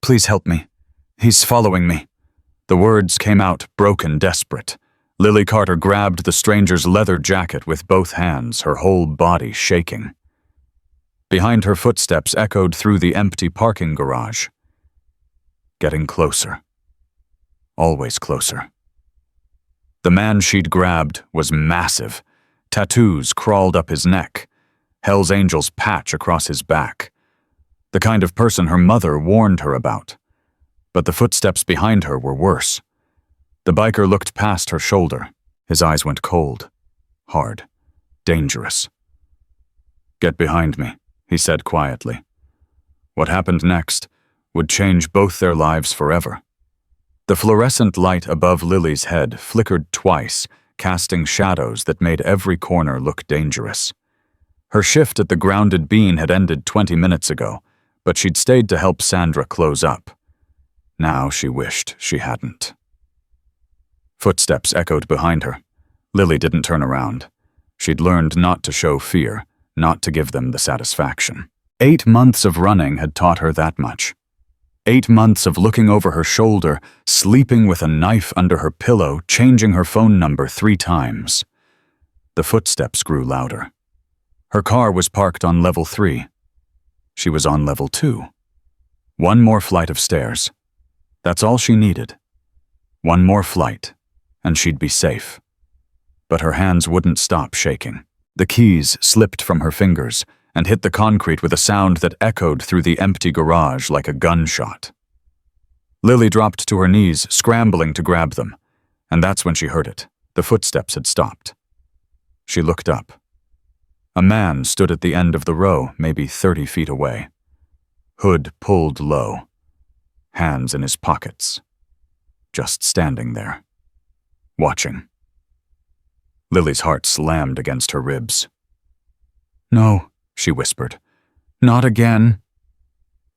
Please help me. He's following me." The words came out broken, desperate. Lily Carter grabbed the stranger's leather jacket with both hands, her whole body shaking. Behind her, footsteps echoed through the empty parking garage. Getting closer. Always closer. The man she'd grabbed was massive. Tattoos crawled up his neck. Hell's Angel's patch across his back. The kind of person her mother warned her about. But the footsteps behind her were worse. The biker looked past her shoulder. His eyes went cold, hard, dangerous. "Get behind me," he said quietly. What happened next would change both their lives forever. The fluorescent light above Lily's head flickered twice, casting shadows that made every corner look dangerous. Her shift at the grounded bean had ended 20 minutes ago, but she'd stayed to help Sandra close up. Now she wished she hadn't. Footsteps echoed behind her. Lily didn't turn around. She'd learned not to show fear, not to give them the satisfaction. 8 months of running had taught her that much. 8 months of looking over her shoulder, sleeping with a knife under her pillow, changing her phone number 3 times. The footsteps grew louder. Her car was parked on level 3. She was on level 2. 1 more flight of stairs. That's all she needed. 1 more flight, and she'd be safe. But her hands wouldn't stop shaking. The keys slipped from her fingers and hit the concrete with a sound that echoed through the empty garage like a gunshot. Lily dropped to her knees, scrambling to grab them, and that's when she heard it. The footsteps had stopped. She looked up. A man stood at the end of the row, maybe 30 feet away. Hood pulled low, hands in his pockets, just standing there, watching. Lily's heart slammed against her ribs. "No," she whispered. "Not again."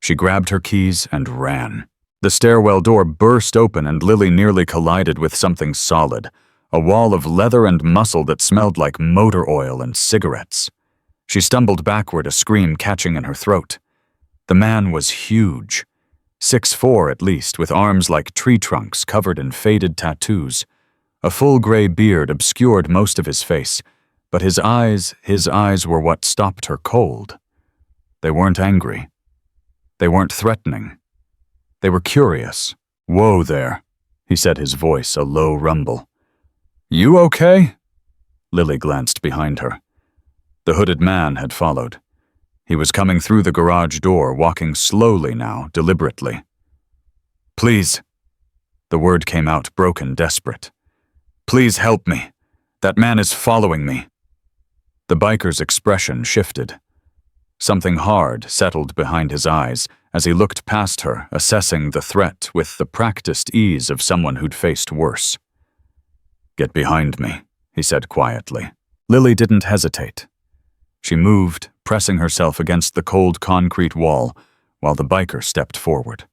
She grabbed her keys and ran. The stairwell door burst open and Lily nearly collided with something solid, a wall of leather and muscle that smelled like motor oil and cigarettes. She stumbled backward, a scream catching in her throat. The man was huge, 6'4" at least, with arms like tree trunks covered in faded tattoos. A full gray beard obscured most of his face, but his eyes were what stopped her cold. They weren't angry. They weren't threatening. They were curious. "Whoa there," he said, his voice a low rumble. "You okay?" Lily glanced behind her. The hooded man had followed. He was coming through the garage door, walking slowly now, deliberately. "Please." The word came out broken, desperate. "Please help me. That man is following me." The biker's expression shifted. Something hard settled behind his eyes as he looked past her, assessing the threat with the practiced ease of someone who'd faced worse. "Get behind me," he said quietly. Lily didn't hesitate. She moved, pressing herself against the cold concrete wall, while the biker stepped forward.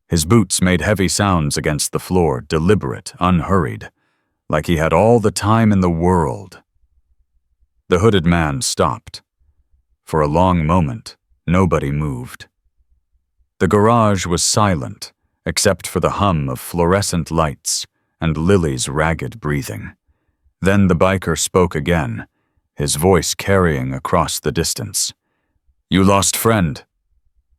His boots made heavy sounds against the floor, deliberate, unhurried, like he had all the time in the world. The hooded man stopped. For a long moment, nobody moved. The garage was silent, except for the hum of fluorescent lights and Lily's ragged breathing. Then the biker spoke again, his voice carrying across the distance. "You lost friend."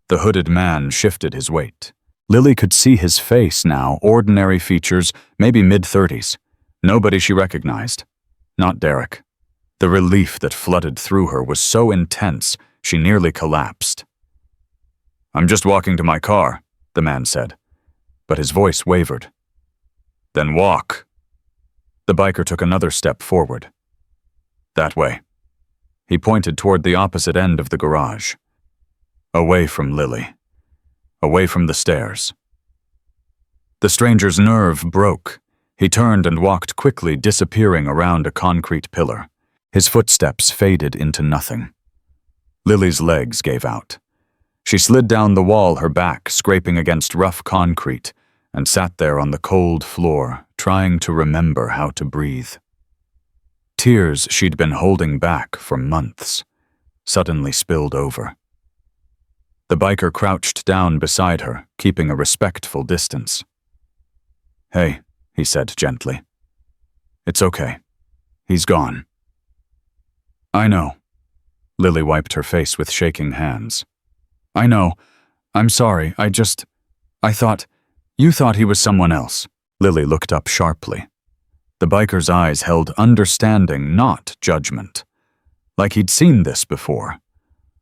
The hooded man shifted his weight. Lily could see his face now, ordinary features, maybe mid-30s. Nobody she recognized. Not Derek. The relief that flooded through her was so intense, she nearly collapsed. "I'm just walking to my car," the man said, but his voice wavered. "Then walk." The biker took another step forward. "That way." He pointed toward the opposite end of the garage. Away from Lily. Away from the stairs. The stranger's nerve broke. He turned and walked quickly, disappearing around a concrete pillar. His footsteps faded into nothing. Lily's legs gave out. She slid down the wall, her back scraping against rough concrete, and sat there on the cold floor, trying to remember how to breathe. Tears she'd been holding back for months suddenly spilled over. The biker crouched down beside her, keeping a respectful distance. "Hey," he said gently. "It's okay. He's gone." "I know." Lily wiped her face with shaking hands. "I know. I'm sorry. I thought... You thought he was someone else." Lily looked up sharply. The biker's eyes held understanding, not judgment. Like he'd seen this before.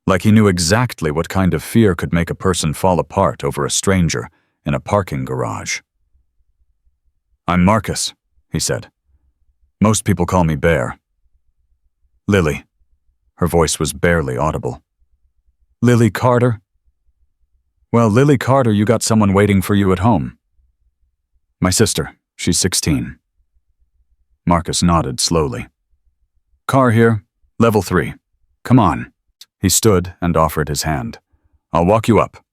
Like he knew exactly what kind of fear could make a person fall apart over a stranger in a parking garage. "I'm Marcus," he said. "Most people call me Bear." "Lily." Her voice was barely audible. "Lily Carter?" "Well, Lily Carter, you got someone waiting for you at home." "My sister. She's 16. Marcus nodded slowly. "Car here. Level 3. Come on." He stood and offered his hand. "I'll walk you up."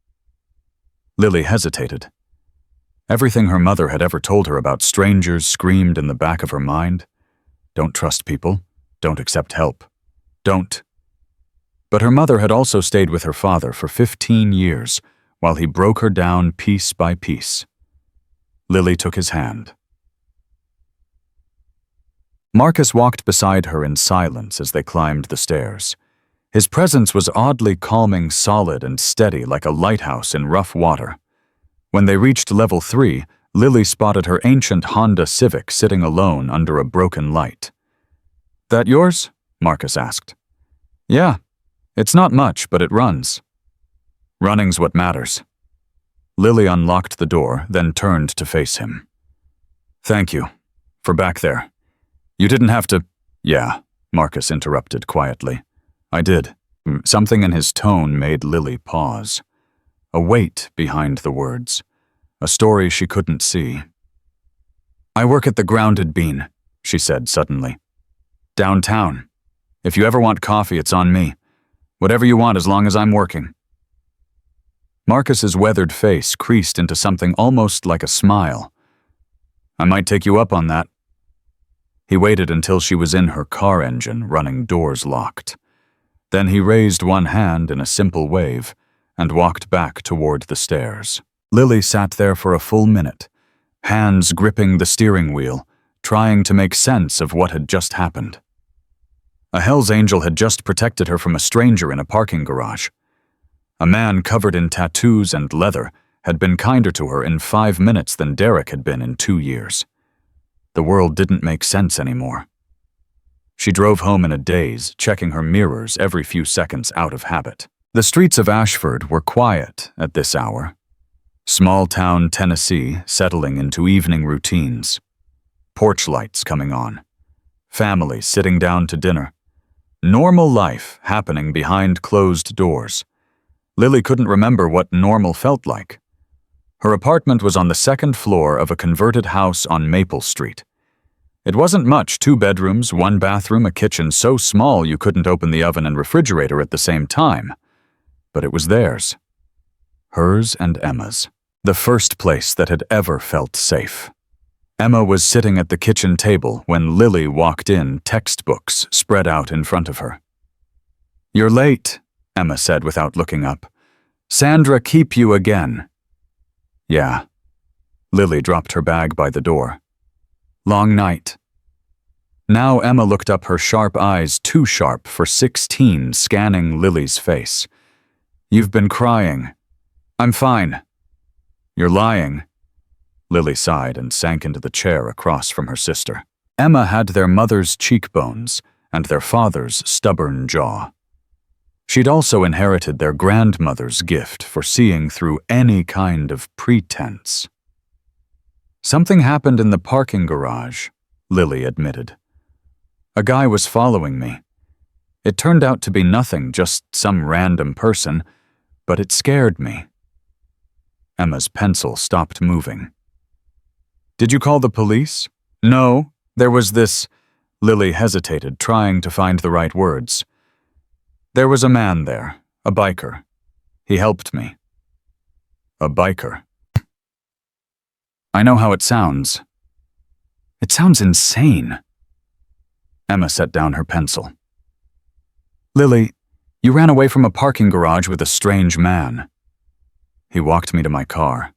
Lily hesitated. Everything her mother had ever told her about strangers screamed in the back of her mind. Don't trust people. Don't accept help. Don't. But her mother had also stayed with her father for 15 years, while he broke her down piece by piece. Lily took his hand. Marcus walked beside her in silence as they climbed the stairs. His presence was oddly calming, solid and steady like a lighthouse in rough water. When they reached level 3, Lily spotted her ancient Honda Civic sitting alone under a broken light. "That yours?" Marcus asked. "Yeah. It's not much, but it runs." "Running's what matters." Lily unlocked the door, then turned to face him. "Thank you. For back there. You didn't have to—" "Yeah," Marcus interrupted quietly. "I did." Something in his tone made Lily pause. A weight behind the words. A story she couldn't see. "I work at the Grounded Bean," she said suddenly. "Downtown. If you ever want coffee, it's on me. Whatever you want as long as I'm working." Marcus's weathered face creased into something almost like a smile. "I might take you up on that." He waited until she was in her car engine, running doors locked. Then he raised one hand in a simple wave and walked back toward the stairs. Lily sat there for a full minute, hands gripping the steering wheel, trying to make sense of what had just happened. A Hell's Angel had just protected her from a stranger in a parking garage. A man covered in tattoos and leather had been kinder to her in 5 minutes than Derek had been in 2 years. The world didn't make sense anymore. She drove home in a daze, checking her mirrors every few seconds out of habit. The streets of Ashford were quiet at this hour. Small-town Tennessee settling into evening routines. Porch lights coming on. Families sitting down to dinner. Normal life happening behind closed doors. Lily couldn't remember what normal felt like. Her apartment was on the 2nd floor of a converted house on Maple Street. It wasn't much, 2 bedrooms, 1 bathroom, a kitchen so small you couldn't open the oven and refrigerator at the same time. But it was theirs. Hers and Emma's. The first place that had ever felt safe. Emma was sitting at the kitchen table when Lily walked in, textbooks spread out in front of her. "You're late," Emma said without looking up. "Sandra keep you again." "Yeah." Lily dropped her bag by the door. "Long night." Now Emma looked up, her sharp eyes too sharp for 16, scanning Lily's face. "You've been crying." "I'm fine." "You're lying." Lily sighed and sank into the chair across from her sister. Emma had their mother's cheekbones and their father's stubborn jaw. She'd also inherited their grandmother's gift for seeing through any kind of pretense. "Something happened in the parking garage," Lily admitted. "A guy was following me. It turned out to be nothing, just some random person, but it scared me." Emma's pencil stopped moving. "Did you call the police?" "No, there was this—" Lily hesitated, trying to find the right words. "There was a man there, a biker. He helped me." "A biker?" "I know how it sounds." "It sounds insane." Emma set down her pencil. "Lily, you ran away from a parking garage with a strange man. He walked me to my car.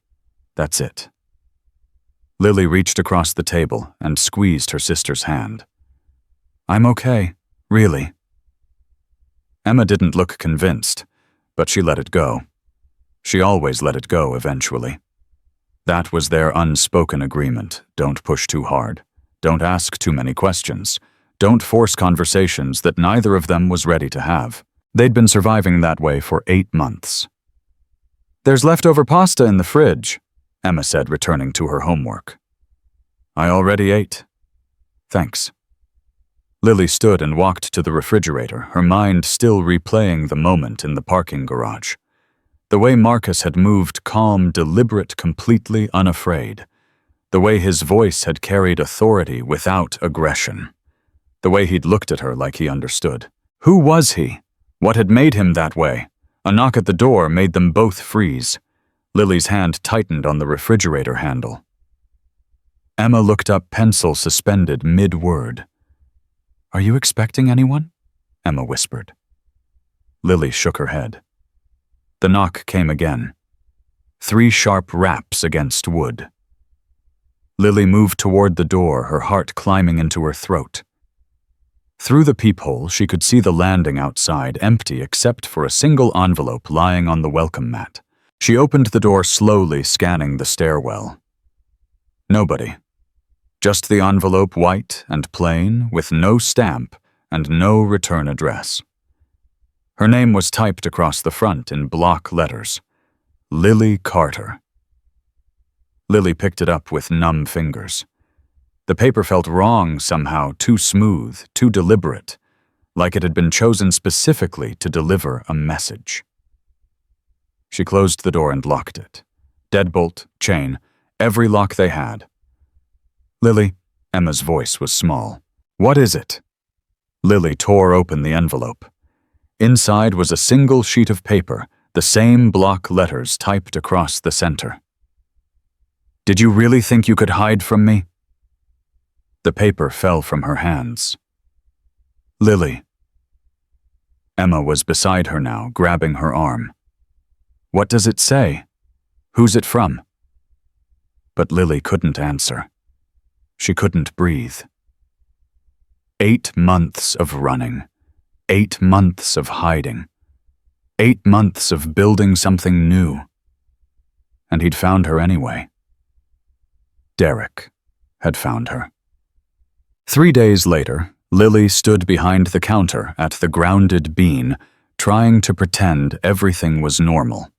That's it. Lily reached across the table and squeezed her sister's hand. I'm okay, really. Emma didn't look convinced, but she let it go. She always let it go eventually. That was their unspoken agreement. Don't push too hard. Don't ask too many questions. Don't force conversations that neither of them was ready to have. They'd been surviving that way for 8 months. There's leftover pasta in the fridge, Emma said, returning to her homework. I already ate. Thanks. Lily stood and walked to the refrigerator, her mind still replaying the moment in the parking garage. The way Marcus had moved calm, deliberate, completely unafraid. The way his voice had carried authority without aggression. The way he'd looked at her like he understood. Who was he? What had made him that way? A knock at the door made them both freeze. Lily's hand tightened on the refrigerator handle. Emma looked up, pencil suspended mid-word. Are you expecting anyone? Emma whispered. Lily shook her head. The knock came again. 3 sharp raps against wood. Lily moved toward the door, her heart climbing into her throat. Through the peephole, she could see the landing outside, empty except for a single envelope lying on the welcome mat. She opened the door slowly, scanning the stairwell. Nobody. Just the envelope, white and plain, with no stamp and no return address. Her name was typed across the front in block letters. Lily Carter. Lily picked it up with numb fingers. The paper felt wrong somehow, too smooth, too deliberate, like it had been chosen specifically to deliver a message. She closed the door and locked it. Deadbolt, chain, every lock they had. Lily, Emma's voice was small. What is it? Lily tore open the envelope. Inside was a single sheet of paper, the same block letters typed across the center. Did you really think you could hide from me? The paper fell from her hands. Lily. Emma was beside her now, grabbing her arm. What does it say? Who's it from? But Lily couldn't answer. She couldn't breathe. 8 months of running. 8 months of hiding. 8 months of building something new. And he'd found her anyway. Derek had found her. 3 days later, Lily stood behind the counter at the Grounded Bean, trying to pretend everything was normal.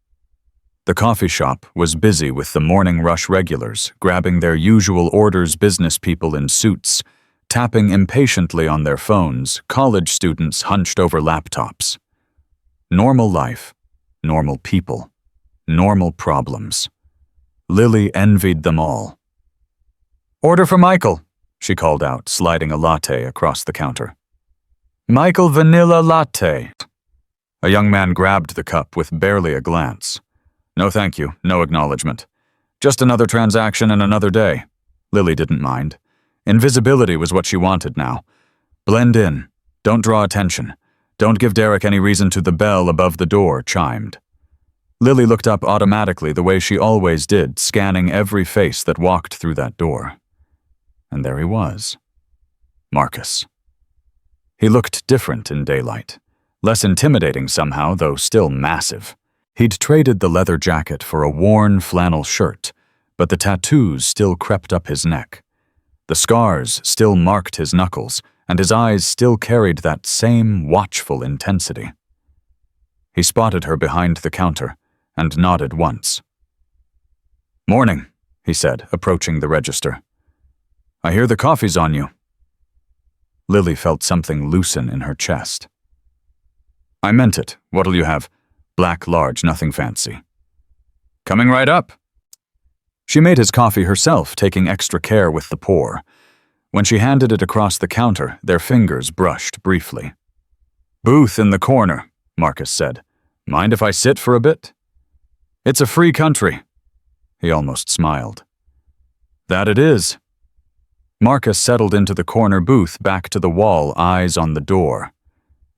The coffee shop was busy with the morning rush regulars, grabbing their usual orders, business people in suits, tapping impatiently on their phones, college students hunched over laptops. Normal life, normal people, normal problems. Lily envied them all. Order for Michael, she called out, sliding a latte across the counter. Michael vanilla latte. A young man grabbed the cup with barely a glance. No thank you, no acknowledgement. Just another transaction and another day. Lily didn't mind. Invisibility was what she wanted now. Blend in. Don't draw attention. Don't give Derek any reason to. The bell above the door chimed. Lily looked up automatically the way she always did, scanning every face that walked through that door. And there he was. Marcus. He looked different in daylight. Less intimidating somehow, though still massive. He'd traded the leather jacket for a worn flannel shirt, but the tattoos still crept up his neck. The scars still marked his knuckles, and his eyes still carried that same watchful intensity. He spotted her behind the counter and nodded once. Morning, he said, approaching the register. I hear the coffee's on you. Lily felt something loosen in her chest. I meant it. What'll you have? Black, large, nothing fancy. Coming right up. She made his coffee herself, taking extra care with the pour. When she handed it across the counter, their fingers brushed briefly. Booth in the corner, Marcus said. Mind if I sit for a bit? It's a free country. He almost smiled. That it is. Marcus settled into the corner booth, back to the wall, eyes on the door.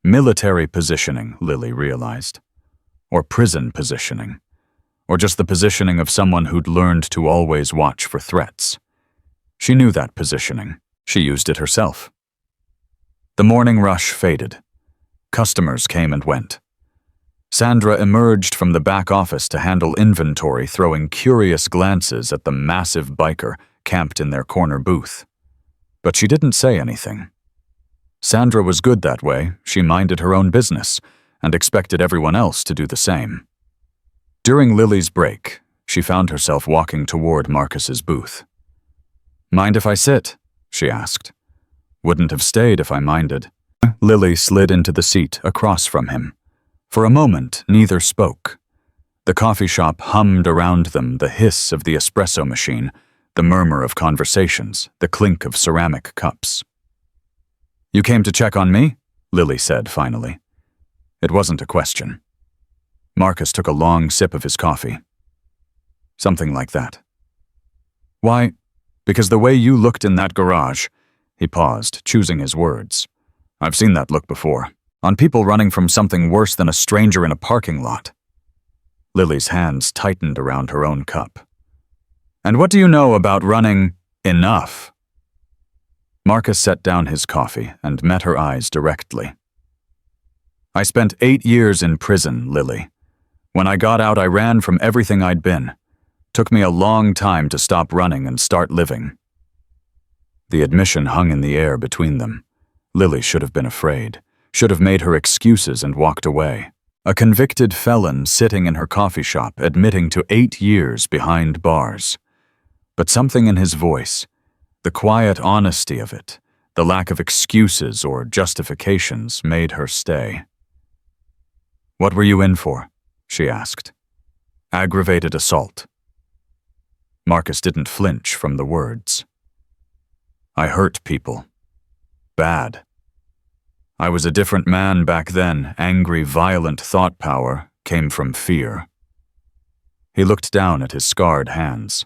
Military positioning, Lily realized. Or prison positioning. or just the positioning of someone who'd learned to always watch for threats. She knew that positioning. She used it herself. The morning rush faded. Customers came and went. Sandra emerged from the back office to handle inventory, throwing curious glances at the massive biker camped in their corner booth. But she didn't say anything. Sandra was good that way. She minded her own business and expected everyone else to do the same. During Lily's break, she found herself walking toward Marcus's booth. "Mind if I sit?" she asked. "Wouldn't have stayed if I minded." Lily slid into the seat across from him. For a moment, neither spoke. The coffee shop hummed around them, the hiss of the espresso machine, the murmur of conversations, the clink of ceramic cups. "You came to check on me?" Lily said finally. It wasn't a question. Marcus took a long sip of his coffee. "Something like that." "Why? Because the way you looked in that garage." He paused, choosing his words. "I've seen that look before. On people running from something worse than a stranger in a parking lot." Lily's hands tightened around her own cup. "And what do you know about running enough?" Marcus set down his coffee and met her eyes directly. "I spent 8 years in prison, Lily. When I got out, I ran from everything I'd been. Took me a long time to stop running and start living." The admission hung in the air between them. Lily should have been afraid, should have made her excuses and walked away. A convicted felon sitting in her coffee shop admitting to 8 years behind bars. But something in his voice, the quiet honesty of it, the lack of excuses or justifications made her stay. "What were you in for?" she asked. "Aggravated assault." Marcus didn't flinch from the words. "I hurt people. Bad. I was a different man back then. Angry, violent thought power came from fear." He looked down at his scarred hands.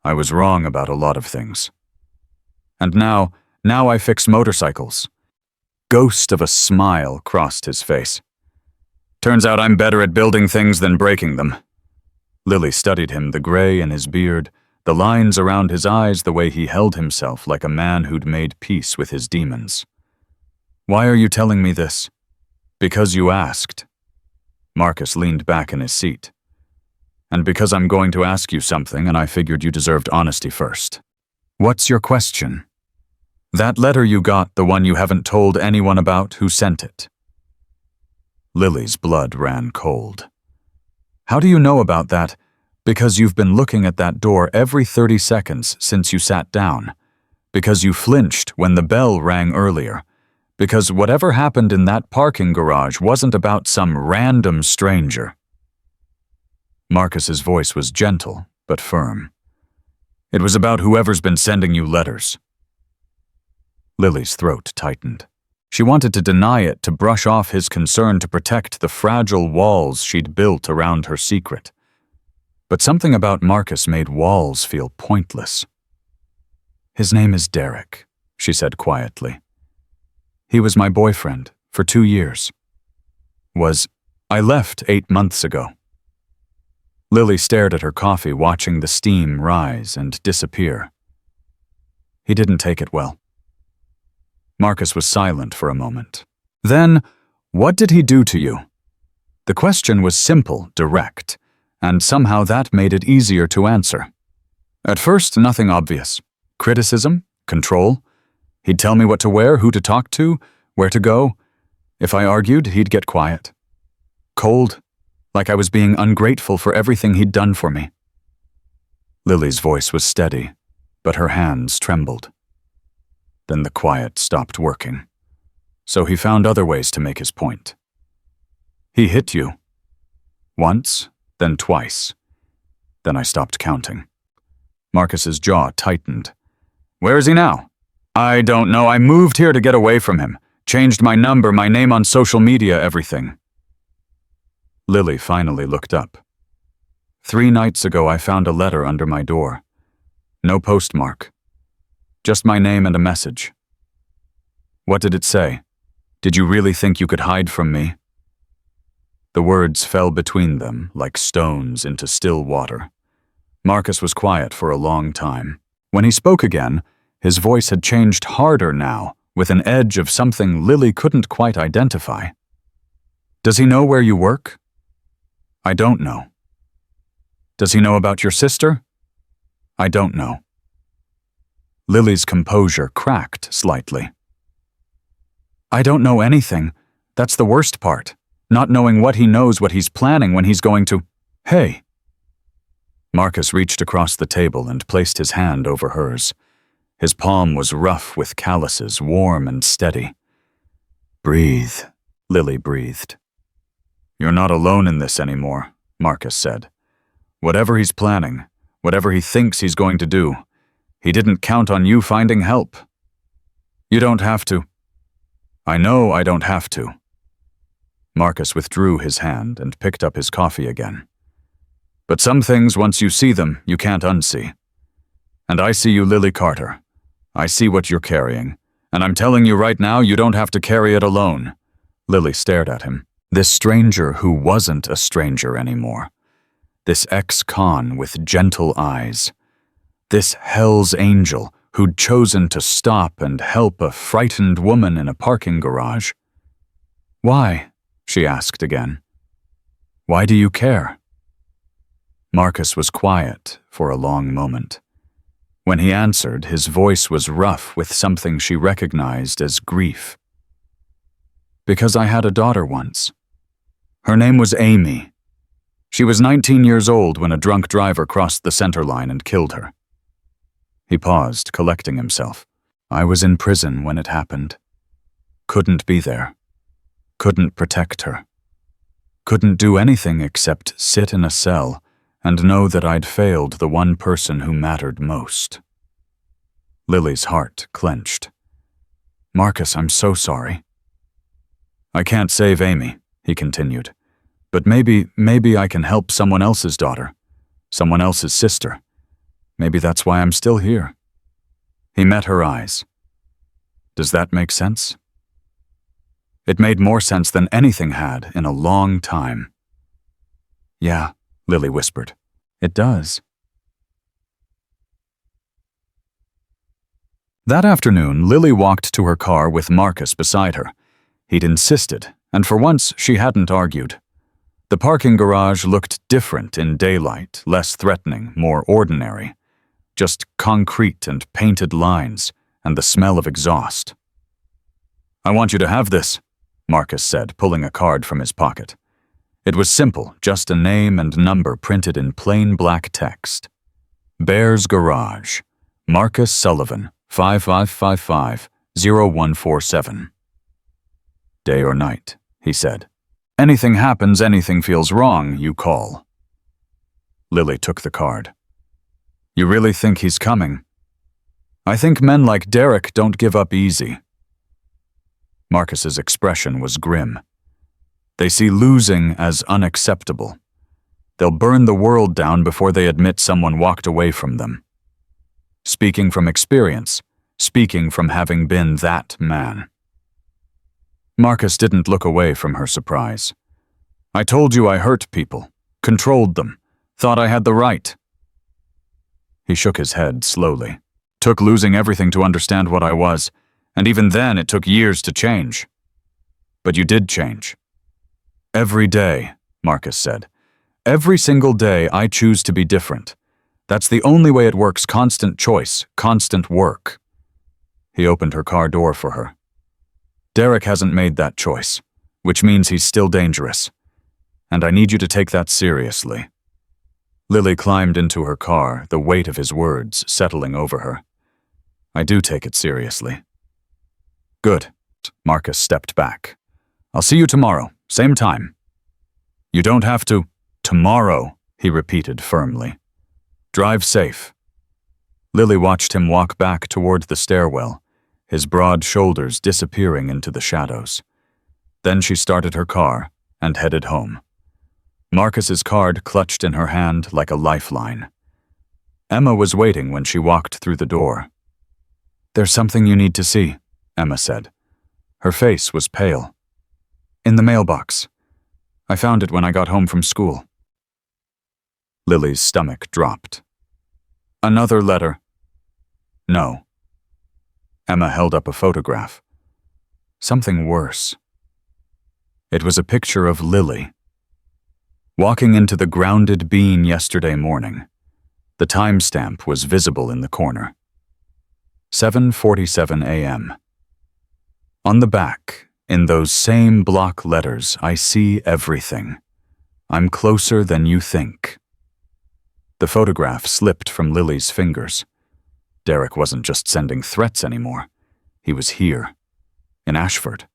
"I was wrong about a lot of things. And now I fix motorcycles." Ghost of a smile crossed his face. "Turns out I'm better at building things than breaking them." Lily studied him, the gray in his beard, the lines around his eyes, the way he held himself like a man who'd made peace with his demons. "Why are you telling me this?" "Because you asked." Marcus leaned back in his seat. "And because I'm going to ask you something and I figured you deserved honesty first." "What's your question?" "That letter you got, the one you haven't told anyone about, who sent it?" Lily's blood ran cold. "How do you know about that?" "Because you've been looking at that door every 30 seconds since you sat down. Because you flinched when the bell rang earlier. Because whatever happened in that parking garage wasn't about some random stranger." Marcus's voice was gentle, but firm. "It was about whoever's been sending you letters." Lily's throat tightened. She wanted to deny it, to brush off his concern, to protect the fragile walls she'd built around her secret. But something about Marcus made walls feel pointless. "His name is Derek," she said quietly. "He was my boyfriend for 2 years. I left 8 months ago." Lily stared at her coffee, watching the steam rise and disappear. "He didn't take it well." Marcus was silent for a moment. "Then, what did he do to you?" The question was simple, direct, and somehow that made it easier to answer. "At first, nothing obvious. Criticism, control. He'd tell me what to wear, who to talk to, where to go. If I argued, he'd get quiet. Cold, like I was being ungrateful for everything he'd done for me." Lily's voice was steady, but her hands trembled. Then the quiet stopped working. So he found other ways to make his point. "He hit you. Once, then twice. Then I stopped counting." Marcus's jaw tightened. "Where is he now?" "I don't know. I moved here to get away from him. Changed my number, my name on social media, everything." Lily finally looked up. 3 nights ago, I found a letter under my door. No postmark. Just my name and a message." "What did it say? Did you really think you could hide from me?" The words fell between them like stones into still water. Marcus was quiet for a long time. When he spoke again, his voice had changed harder now, with an edge of something Lily couldn't quite identify. "Does he know where you work?" "I don't know." "Does he know about your sister?" "I don't know." Lily's composure cracked slightly. "I don't know anything. That's the worst part. Not knowing what he knows, what he's planning when he's going to—" "Hey." Marcus reached across the table and placed his hand over hers. His palm was rough with calluses, warm and steady. "Breathe," Lily breathed. "You're not alone in this anymore," Marcus said. "Whatever he's planning, whatever he thinks he's going to do, he didn't count on you finding help. You don't have to." "I know I don't have to." Marcus withdrew his hand and picked up his coffee again. "But some things, once you see them, you can't unsee. And I see you, Lily Carter. I see what you're carrying, and I'm telling you right now, you don't have to carry it alone." Lily stared at him. This stranger who wasn't a stranger anymore. This ex-con with gentle eyes. This Hell's Angel who'd chosen to stop and help a frightened woman in a parking garage. "Why?" she asked again. "Why do you care?" Marcus was quiet for a long moment. When he answered, his voice was rough with something she recognized as grief. "Because I had a daughter once. Her name was Amy. She was 19 years old when a drunk driver crossed the center line and killed her." He paused, collecting himself. "I was in prison when it happened. Couldn't be there. Couldn't protect her. Couldn't do anything except sit in a cell and know that I'd failed the one person who mattered most." Lily's heart clenched. "Marcus, I'm so sorry." "I can't save Amy," he continued. "But maybe I can help someone else's daughter, someone else's sister. Maybe that's why I'm still here." He met her eyes. "Does that make sense?" It made more sense than anything had in a long time. "Yeah," Lily whispered. "It does." That afternoon, Lily walked to her car with Marcus beside her. He'd insisted, and for once she hadn't argued. The parking garage looked different in daylight, less threatening, more ordinary. Just concrete and painted lines, and the smell of exhaust. "I want you to have this," Marcus said, pulling a card from his pocket. It was simple, just a name and number printed in plain black text. Bear's Garage, Marcus Sullivan, 5555-0147. "Day or night," he said. "Anything happens, anything feels wrong, you call." Lily took the card. "You really think he's coming?" "I think men like Derek don't give up easy." Marcus's expression was grim. They see losing as unacceptable. They'll burn the world down before they admit someone walked away from them. Speaking from experience, speaking from having been that man. Marcus didn't look away from her surprise. "I told you I hurt people, controlled them, thought I had the right." He shook his head slowly. "Took losing everything to understand what I was, and even then it took years to change. But you did change." "Every day," Marcus said. "Every single day I choose to be different. That's the only way it works, constant choice, constant work." He opened her car door for her. "Derek hasn't made that choice, which means he's still dangerous. And I need you to take that seriously." Lily climbed into her car, the weight of his words settling over her. "I do take it seriously." "Good." Marcus stepped back. "I'll see you tomorrow, same time." "You don't have to." "Tomorrow," he repeated firmly. "Drive safe." Lily watched him walk back toward the stairwell, his broad shoulders disappearing into the shadows. Then she started her car and headed home. Marcus's card clutched in her hand like a lifeline. Emma was waiting when she walked through the door. "There's something you need to see," Emma said. Her face was pale. "In the mailbox. I found it when I got home from school. Lily's stomach dropped. Another letter. No. Emma held up a photograph. Something worse. It was a picture of Lily. Walking into the grounded bean yesterday morning. The timestamp was visible in the corner. 7:47 a.m. On the back, in those same block letters, I see everything. I'm closer than you think. The photograph slipped from Lily's fingers. Derek wasn't just sending threats anymore. He was here, in Ashford,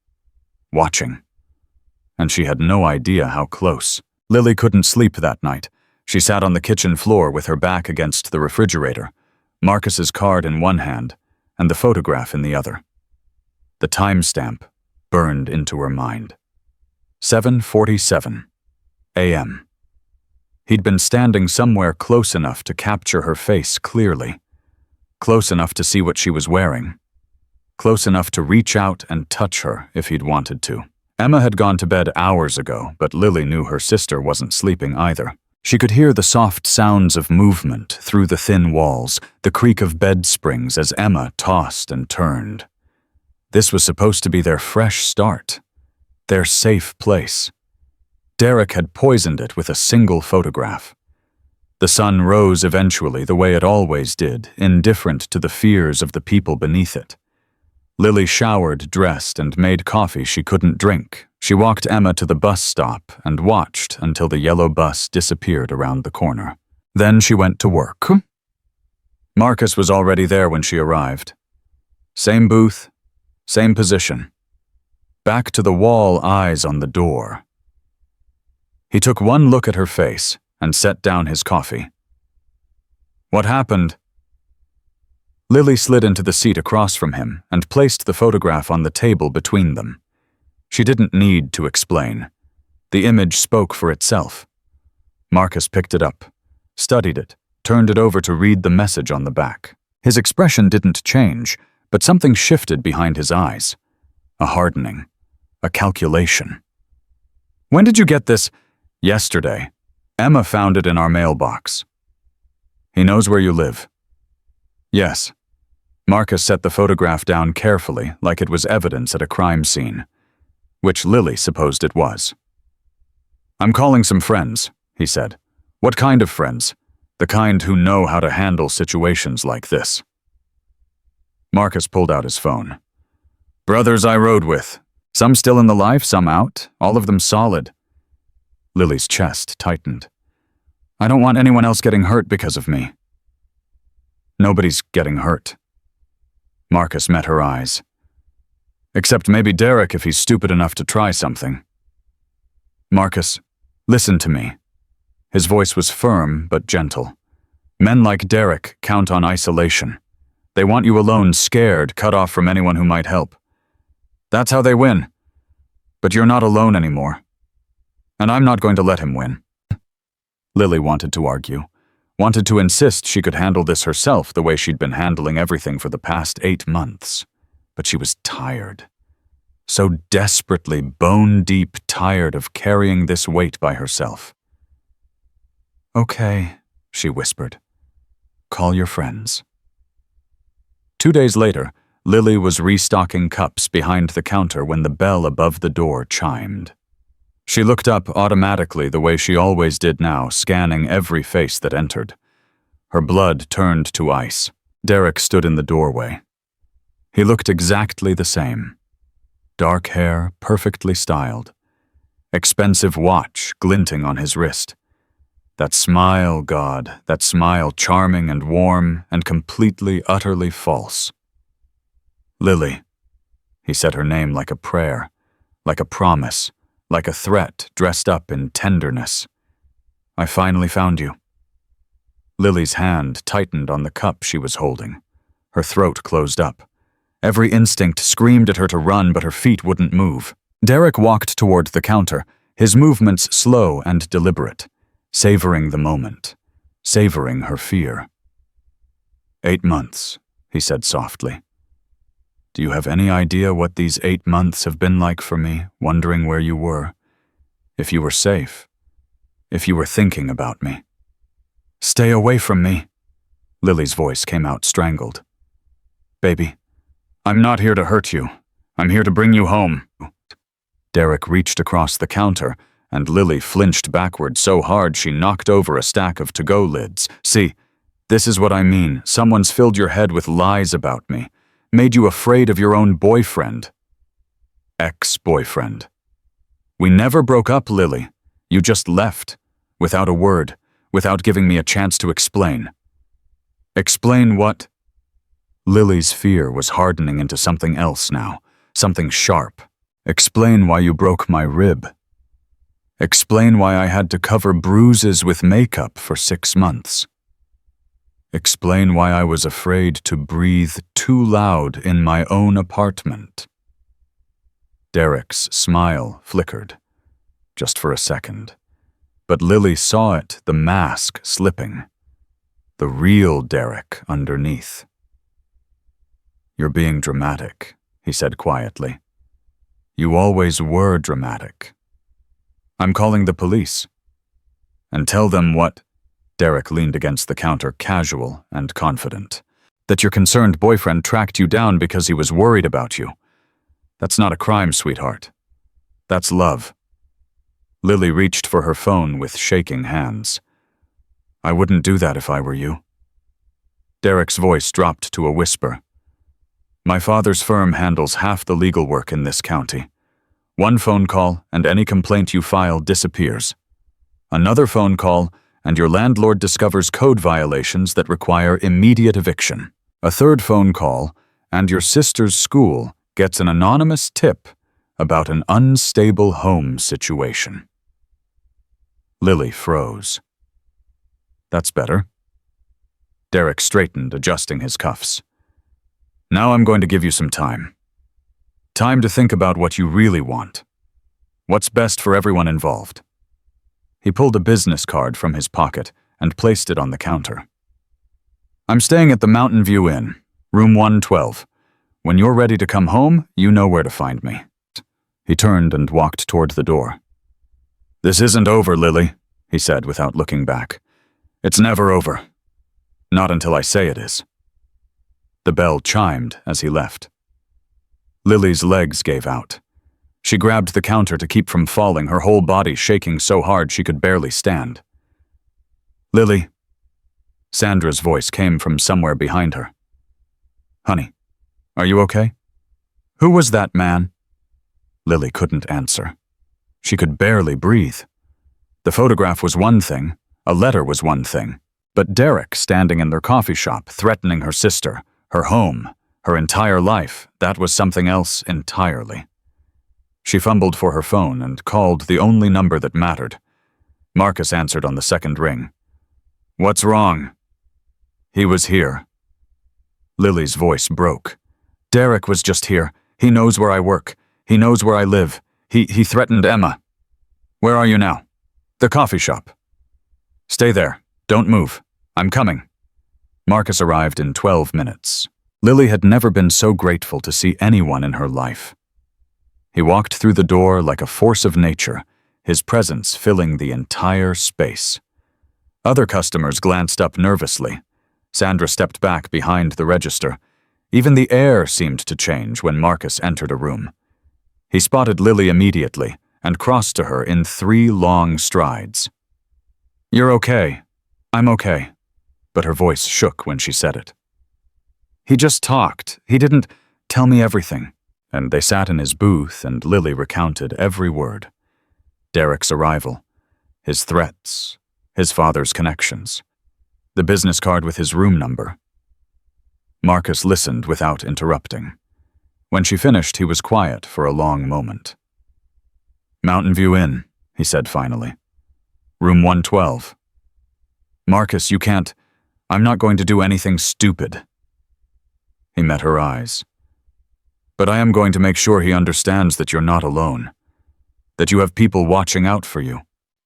watching. And she had no idea how close. Lily couldn't sleep that night. She sat on the kitchen floor with her back against the refrigerator, Marcus's card in one hand and the photograph in the other. The timestamp burned into her mind. 7:47 a.m. He'd been standing somewhere close enough to capture her face clearly, close enough to see what she was wearing, close enough to reach out and touch her if he'd wanted to. Emma had gone to bed hours ago, but Lily knew her sister wasn't sleeping either. She could hear the soft sounds of movement through the thin walls, the creak of bed springs as Emma tossed and turned. This was supposed to be their fresh start, their safe place. Derek had poisoned it with a single photograph. The sun rose eventually the way it always did, indifferent to the fears of the people beneath it. Lily showered, dressed, and made coffee she couldn't drink. She walked Emma to the bus stop and watched until the yellow bus disappeared around the corner. Then she went to work. Marcus was already there when she arrived. Same booth, same position. Back to the wall eyes on the door. He took one look at her face and set down his coffee. What happened? Lily slid into the seat across from him and placed the photograph on the table between them. She didn't need to explain. The image spoke for itself. Marcus picked it up, studied it, turned it over to read the message on the back. His expression didn't change, but something shifted behind his eyes. A hardening, a calculation. When did you get this? Yesterday. Emma found it in our mailbox. He knows where you live. Yes. Marcus set the photograph down carefully, like it was evidence at a crime scene, which Lily supposed it was. I'm calling some friends, he said. What kind of friends? The kind who know how to handle situations like this. Marcus pulled out his phone. Brothers I rode with. Some still in the life, some out, all of them solid. Lily's chest tightened. I don't want anyone else getting hurt because of me. Nobody's getting hurt. Marcus met her eyes. Except maybe Derek if he's stupid enough to try something. Marcus, listen to me. His voice was firm but gentle. Men like Derek count on isolation. They want you alone, scared, cut off from anyone who might help. That's how they win. But you're not alone anymore. And I'm not going to let him win. Lily wanted to argue, wanted to insist she could handle this herself the way she'd been handling everything for the past 8 months. But she was tired. So desperately, bone-deep tired of carrying this weight by herself. Okay, she whispered. Call your friends. 2 days later, Lily was restocking cups behind the counter when the bell above the door chimed. She looked up automatically the way she always did now, scanning every face that entered. Her blood turned to ice. Derek stood in the doorway. He looked exactly the same. Dark hair, perfectly styled. Expensive watch glinting on his wrist. That smile, God, that smile charming and warm and completely, utterly false. Lily. He said her name like a prayer, like a promise, like a threat dressed up in tenderness. I finally found you. Lily's hand tightened on the cup she was holding. Her throat closed up. Every instinct screamed at her to run, but her feet wouldn't move. Derek walked toward the counter, his movements slow and deliberate, savoring the moment, savoring her fear. 8 months, he said softly. Do you have any idea what these 8 months have been like for me, wondering where you were? If you were safe. If you were thinking about me. Stay away from me. Lily's voice came out strangled. Baby, I'm not here to hurt you. I'm here to bring you home. Derek reached across the counter, and Lily flinched backward so hard she knocked over a stack of to-go lids. See, this is what I mean. Someone's filled your head with lies about me, made you afraid of your own boyfriend. Ex-boyfriend. We never broke up, Lily. You just left, without a word, without giving me a chance to explain. Explain what? Lily's fear was hardening into something else now, something sharp. Explain why you broke my rib. Explain why I had to cover bruises with makeup for 6 months. Explain why I was afraid to breathe too loud in my own apartment. Derek's smile flickered, just for a second. But Lily saw it, the mask slipping. The real Derek underneath. You're being dramatic, he said quietly. You always were dramatic. I'm calling the police. And tell them what? Derek leaned against the counter, casual and confident. That your concerned boyfriend tracked you down because he was worried about you. That's not a crime, sweetheart. That's love. Lily reached for her phone with shaking hands. I wouldn't do that if I were you. Derek's voice dropped to a whisper. My father's firm handles half the legal work in this county. One phone call and any complaint you file disappears. Another phone call and your landlord discovers code violations that require immediate eviction. A third phone call and your sister's school gets an anonymous tip about an unstable home situation. Lily froze. That's better. Derek straightened, adjusting his cuffs. Now I'm going to give you some time. Time to think about what you really want. What's best for everyone involved. He pulled a business card from his pocket and placed it on the counter. I'm staying at the Mountain View Inn, room 112. When you're ready to come home, you know where to find me. He turned and walked toward the door. This isn't over, Lily, he said without looking back. It's never over. Not until I say it is. The bell chimed as he left. Lily's legs gave out. She grabbed the counter to keep from falling, her whole body shaking so hard she could barely stand. Lily. Sandra's voice came from somewhere behind her. Honey, are you okay? Who was that man? Lily couldn't answer. She could barely breathe. The photograph was one thing, a letter was one thing, but Derek standing in their coffee shop, threatening her sister, her home, her entire life, that was something else entirely. She fumbled for her phone and called the only number that mattered. Marcus answered on the second ring. What's wrong? He was here. Lily's voice broke. Derek was just here. He knows where I work. He knows where I live. He threatened Emma. Where are you now? The coffee shop. Stay there. Don't move. I'm coming. Marcus arrived in 12 minutes. Lily had never been so grateful to see anyone in her life. He walked through the door like a force of nature, his presence filling the entire space. Other customers glanced up nervously. Sandra stepped back behind the register. Even the air seemed to change when Marcus entered a room. He spotted Lily immediately and crossed to her in 3 long strides. You're okay. I'm okay. But her voice shook when she said it. He just talked. He didn't tell me everything. And they sat in his booth and Lily recounted every word. Derek's arrival, his threats, his father's connections, the business card with his room number. Marcus listened without interrupting. When she finished, he was quiet for a long moment. Mountain View Inn, he said finally. Room 112. Marcus, you can't. I'm not going to do anything stupid. He met her eyes. But I am going to make sure he understands that you're not alone. That you have people watching out for you.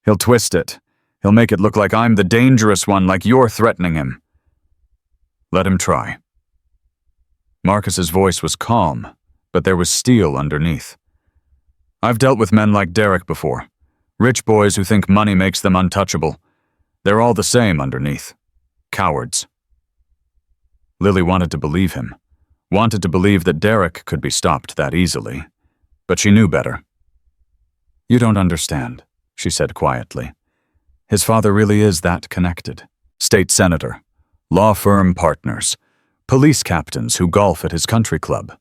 He'll twist it. He'll make it look like I'm the dangerous one, like you're threatening him. Let him try. Marcus's voice was calm, but there was steel underneath. I've dealt with men like Derek before. Rich boys who think money makes them untouchable. They're all the same underneath. Cowards. Lily wanted to believe him. Wanted to believe that Derek could be stopped that easily. But she knew better. "You don't understand," she said quietly. "His father really is that connected. State senator, law firm partners, police captains who golf at his country club.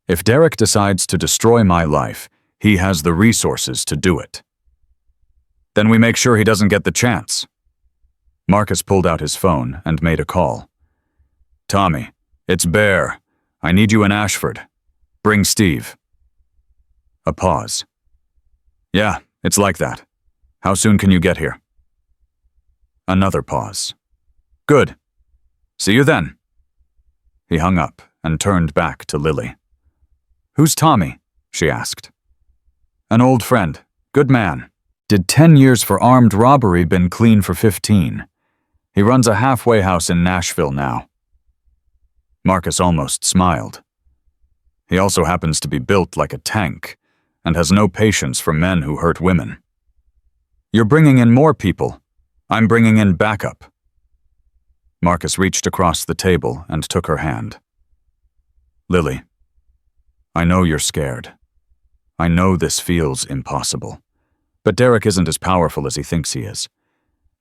If Derek decides to destroy my life, he has the resources to do it. Then we make sure he doesn't get the chance." Marcus pulled out his phone and made a call. "Tommy, it's Bear. I need you in Ashford. Bring Steve." A pause. "Yeah, it's like that. How soon can you get here?" Another pause. "Good. See you then." He hung up and turned back to Lily. "Who's Tommy?" she asked. "An old friend. Good man. Did 10 years for armed robbery, been clean for 15. He runs a halfway house in Nashville now." Marcus almost smiled. He also happens to be built like a tank and has no patience for men who hurt women. "You're bringing in more people. I'm bringing in backup." Marcus reached across the table and took her hand. "Lily, I know you're scared. I know this feels impossible. But Derek isn't as powerful as he thinks he is.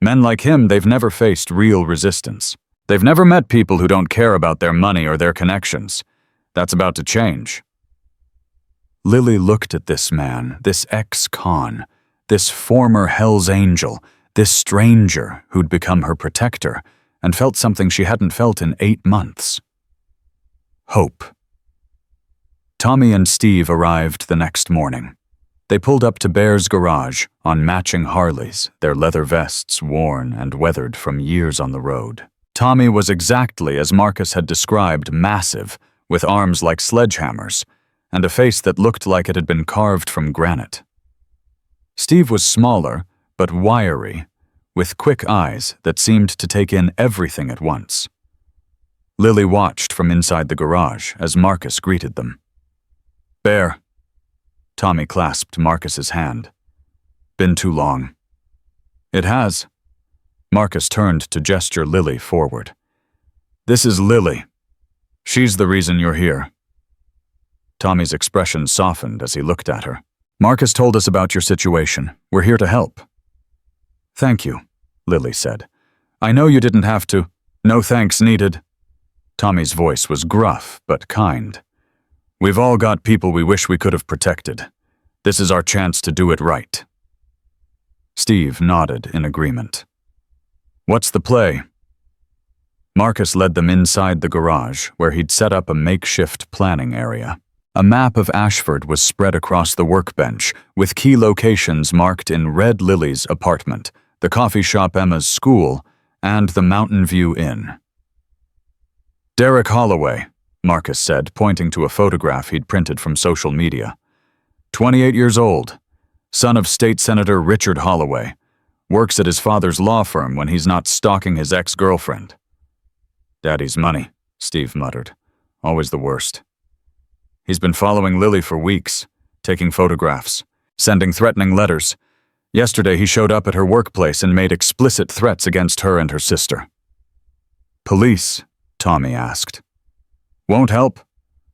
Men like him, they've never faced real resistance. They've never met people who don't care about their money or their connections. That's about to change." Lily looked at this man, this ex-con, this former Hell's Angel, this stranger who'd become her protector, and felt something she hadn't felt in 8 months. Hope. Tommy and Steve arrived the next morning. They pulled up to Bear's garage on matching Harleys, their leather vests worn and weathered from years on the road. Tommy was exactly as Marcus had described, massive, with arms like sledgehammers, and a face that looked like it had been carved from granite. Steve was smaller, but wiry, with quick eyes that seemed to take in everything at once. Lily watched from inside the garage as Marcus greeted them. "Bear." Tommy clasped Marcus's hand. "Been too long." "It has." Marcus turned to gesture Lily forward. "This is Lily. She's the reason you're here." Tommy's expression softened as he looked at her. "Marcus told us about your situation. We're here to help." "Thank you," Lily said. "I know you didn't have to." "No thanks needed." Tommy's voice was gruff but kind. "We've all got people we wish we could have protected. This is our chance to do it right." Steve nodded in agreement. "What's the play?" Marcus led them inside the garage, where he'd set up a makeshift planning area. A map of Ashford was spread across the workbench, with key locations marked in red Lily's apartment, the coffee shop Emma's school, and the Mountain View Inn. "Derek Holloway," Marcus said, pointing to a photograph he'd printed from social media. 28 years old, son of State Senator Richard Holloway. Works at his father's law firm when he's not stalking his ex-girlfriend. "Daddy's money," Steve muttered. "Always the worst." "He's been following Lily for weeks, taking photographs, sending threatening letters. Yesterday he showed up at her workplace and made explicit threats against her and her sister." "Police?" Tommy asked. "Won't help.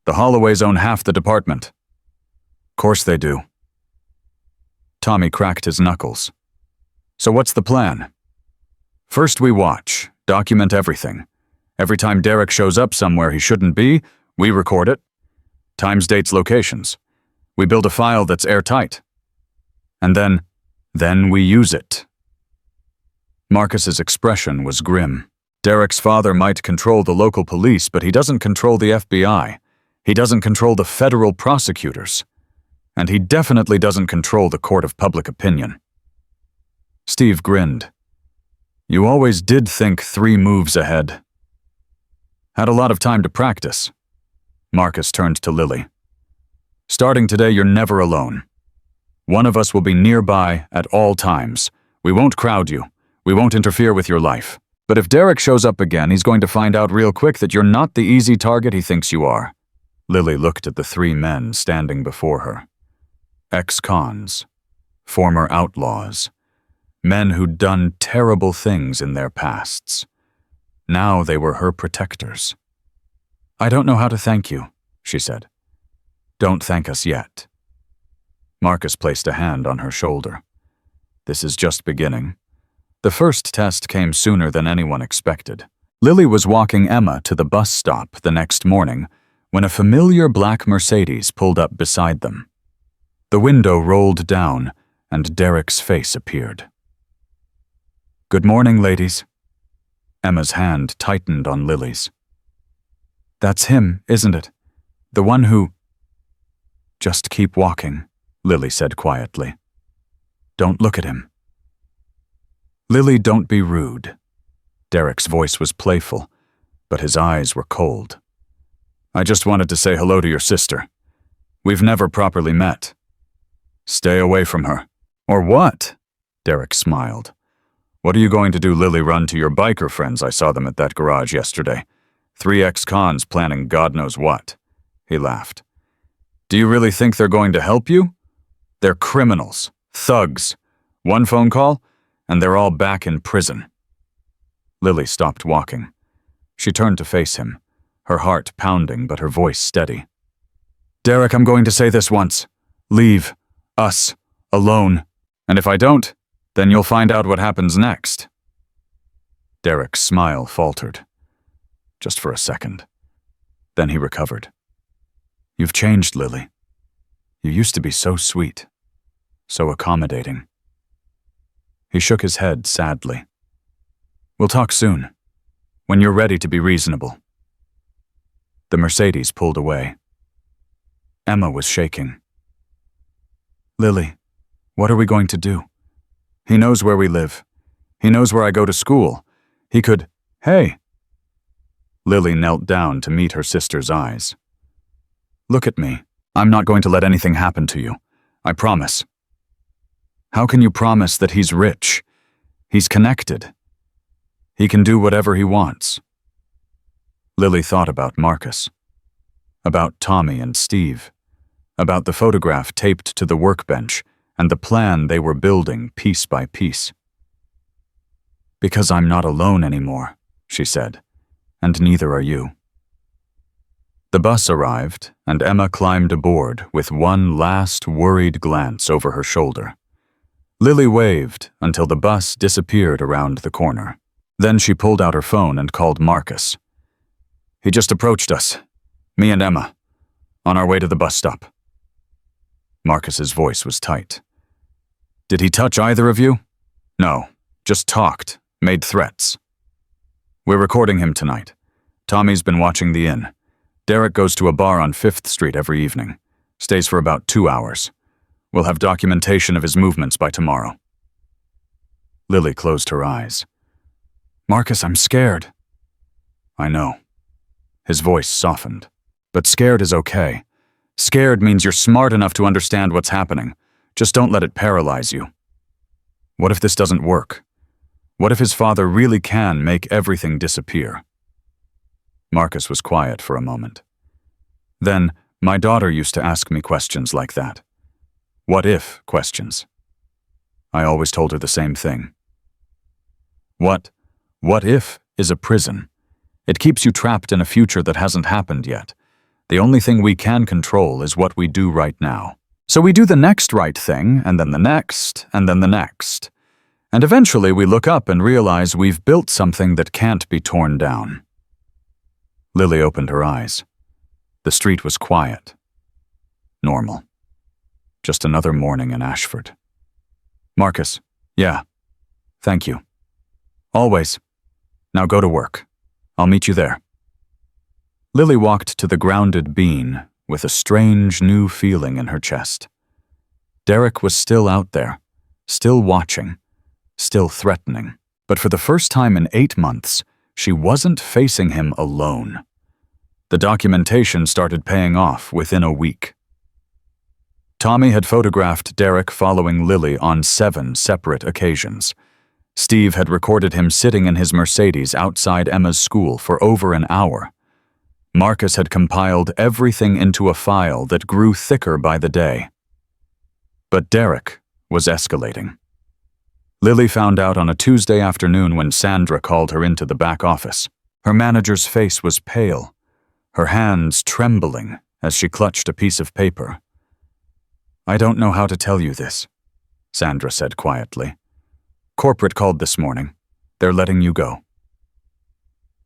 The Holloways own half the department." "Course they do." Tommy cracked his knuckles. "So what's the plan?" "First we watch, document everything. Every time Derek shows up somewhere he shouldn't be, we record it. Times, dates, locations. We build a file that's airtight. And then we use it." Marcus's expression was grim. Derek's father might control the local police, but he doesn't control the FBI. He doesn't control the federal prosecutors. And he definitely doesn't control the court of public opinion. Steve grinned. "You always did think 3 moves ahead." "Had a lot of time to practice." Marcus turned to Lily. "Starting today, you're never alone. One of us will be nearby at all times. We won't crowd you. We won't interfere with your life. But if Derek shows up again, he's going to find out real quick that you're not the easy target he thinks you are." Lily looked at the 3 men standing before her. Ex-cons. former outlaws, men who'd done terrible things in their pasts. Now they were her protectors. "I don't know how to thank you," she said. "Don't thank us yet." Marcus placed a hand on her shoulder. "This is just beginning." The first test came sooner than anyone expected. Lily was walking Emma to the bus stop the next morning when a familiar black Mercedes pulled up beside them. The window rolled down and Derek's face appeared. "Good morning, ladies." Emma's hand tightened on Lily's. "That's him, isn't it? The one who—" "Just keep walking," Lily said quietly. "Don't look at him." "Lily, don't be rude." Derek's voice was playful, but his eyes were cold. "I just wanted to say hello to your sister. We've never properly met." "Stay away from her." "Or what?" Derek smiled. "What are you going to do, Lily? Run to your biker friends? I saw them at that garage yesterday. 3 ex-cons planning God knows what." He laughed. "Do you really think they're going to help you? They're criminals, thugs. One phone call, and they're all back in prison." Lily stopped walking. She turned to face him, her heart pounding but her voice steady. "Derek, I'm going to say this once. Leave us alone. And if I don't, then you'll find out what happens next." Derek's smile faltered. Just for a second. Then he recovered. "You've changed, Lily. You used to be so sweet, so accommodating." He shook his head sadly. "We'll talk soon, when you're ready to be reasonable." The Mercedes pulled away. Emma was shaking. "Lily, what are we going to do? He knows where we live. He knows where I go to school. He could—" "Hey!" Lily knelt down to meet her sister's eyes. "Look at me. I'm not going to let anything happen to you. I promise." "How can you promise that he's rich? He's connected. He can do whatever he wants." Lily thought about Marcus, about Tommy and Steve, about the photograph taped to the workbench and the plan they were building piece by piece. "Because I'm not alone anymore," she said, "and neither are you." The bus arrived, and Emma climbed aboard with one last worried glance over her shoulder. Lily waved until the bus disappeared around the corner. Then she pulled out her phone and called Marcus. "He just approached us, me and Emma, on our way to the bus stop." Marcus's voice was tight. "Did he touch either of you?" "No, just talked, made threats." "We're recording him tonight. Tommy's been watching the inn. Derek goes to a bar on 5th Street every evening. Stays for about 2 hours. We'll have documentation of his movements by tomorrow." Lily closed her eyes. "Marcus, I'm scared." "I know." His voice softened. "But scared is okay. Scared means you're smart enough to understand what's happening. Just don't let it paralyze you. What if this doesn't work? What if his father really can make everything disappear?" Marcus was quiet for a moment. "Then, my daughter used to ask me questions like that. What if questions. I always told her the same thing. What if is a prison. It keeps you trapped in a future that hasn't happened yet. The only thing we can control is what we do right now. So we do the next right thing, and then the next, and then the next. And eventually we look up and realize we've built something that can't be torn down." Lily opened her eyes. The street was quiet. Normal. Just another morning in Ashford. "Marcus, yeah. Thank you. Always. Now go to work. I'll meet you there." Lily walked to the grounded bean with a strange new feeling in her chest. Derek was still out there, still watching, still threatening. But for the first time in 8 months, she wasn't facing him alone. The documentation started paying off within a week. Tommy had photographed Derek following Lily on 7 separate occasions. Steve had recorded him sitting in his Mercedes outside Emma's school for over an hour. Marcus had compiled everything into a file that grew thicker by the day. But Derek was escalating. Lily found out on a Tuesday afternoon when Sandra called her into the back office. Her manager's face was pale, her hands trembling as she clutched a piece of paper. "I don't know how to tell you this," Sandra said quietly. "Corporate called this morning. They're letting you go."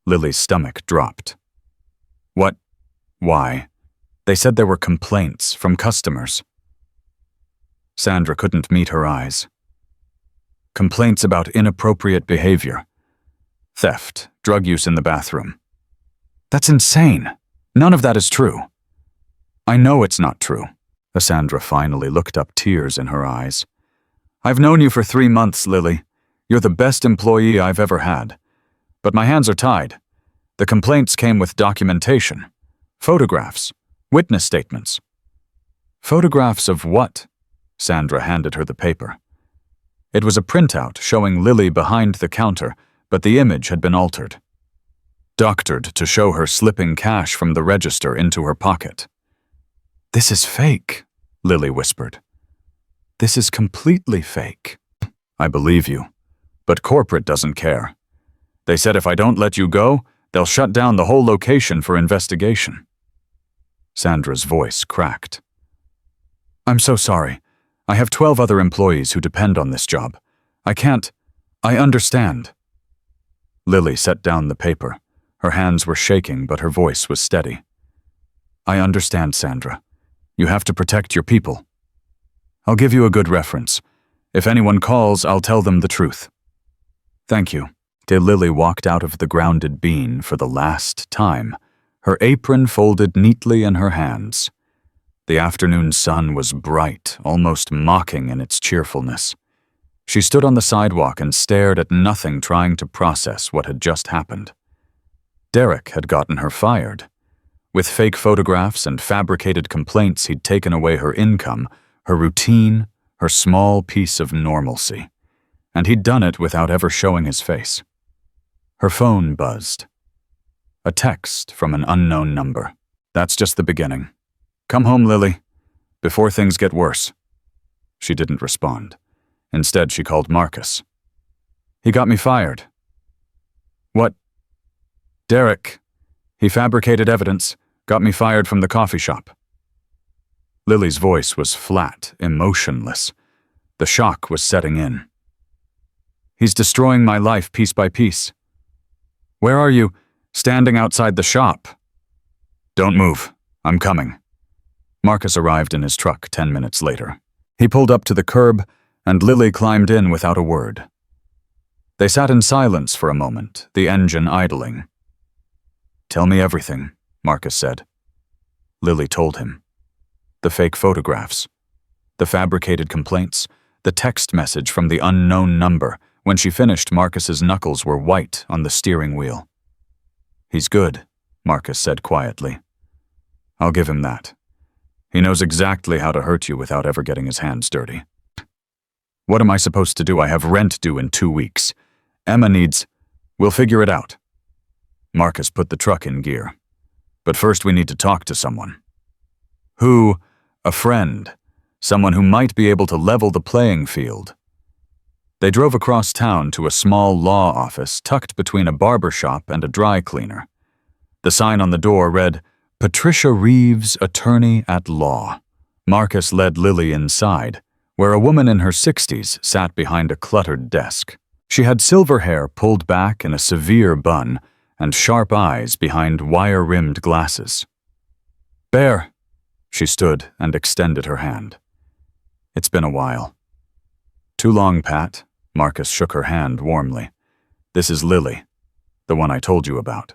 Lily's stomach dropped. "What? Why?" "They said there were complaints from customers." Sandra couldn't meet her eyes. "Complaints about inappropriate behavior. Theft, drug use in the bathroom." "That's insane. None of that is true." "I know it's not true." Sandra finally looked up, tears in her eyes. "I've known you for 3 months, Lily. You're the best employee I've ever had. But my hands are tied. The complaints came with documentation, photographs, witness statements." "Photographs of what?" Sandra handed her the paper. It was a printout showing Lily behind the counter, but the image had been altered. Doctored to show her slipping cash from the register into her pocket. "This is fake," Lily whispered. "This is completely fake." "I believe you, but corporate doesn't care. They said if I don't let you go, they'll shut down the whole location for investigation." Sandra's voice cracked. "I'm so sorry. I have 12 other employees who depend on this job. I can't. I understand." Lily set down the paper. Her hands were shaking, but her voice was steady. "I understand, Sandra. You have to protect your people. I'll give you a good reference. If anyone calls, I'll tell them the truth." "Thank you." Lily walked out of the Grounded Bean for the last time, her apron folded neatly in her hands. The afternoon sun was bright, almost mocking in its cheerfulness. She stood on the sidewalk and stared at nothing, trying to process what had just happened. Derek had gotten her fired. With fake photographs and fabricated complaints, he'd taken away her income, her routine, her small piece of normalcy. And he'd done it without ever showing his face. Her phone buzzed. A text from an unknown number. "That's just the beginning. Come home, Lily, before things get worse." She didn't respond. Instead, she called Marcus. "He got me fired." "What?" "Derek. He fabricated evidence, got me fired from the coffee shop." Lily's voice was flat, emotionless. The shock was setting in. "He's destroying my life piece by piece." "Where are you?" "Standing outside the shop." "Don't move. I'm coming." Marcus arrived in his truck 10 minutes later. He pulled up to the curb, and Lily climbed in without a word. They sat in silence for a moment, the engine idling. "Tell me everything," Marcus said. Lily told him. The fake photographs, the fabricated complaints, the text message from the unknown number. When she finished, Marcus's knuckles were white on the steering wheel. "He's good," Marcus said quietly. "I'll give him that. He knows exactly how to hurt you without ever getting his hands dirty." "What am I supposed to do? I have rent due in 2 weeks. Emma needs... We'll figure it out." Marcus put the truck in gear. "But first we need to talk to someone." "Who?" "A friend. Someone who might be able to level the playing field." They drove across town to a small law office tucked between a barber shop and a dry cleaner. The sign on the door read, "Patricia Reeves, Attorney at Law." Marcus led Lily inside, where a woman in her 60s sat behind a cluttered desk. She had silver hair pulled back in a severe bun and sharp eyes behind wire-rimmed glasses. "Bear." She stood and extended her hand. "It's been a while." "Too long, Pat." Marcus shook her hand warmly. "This is Lily, the one I told you about."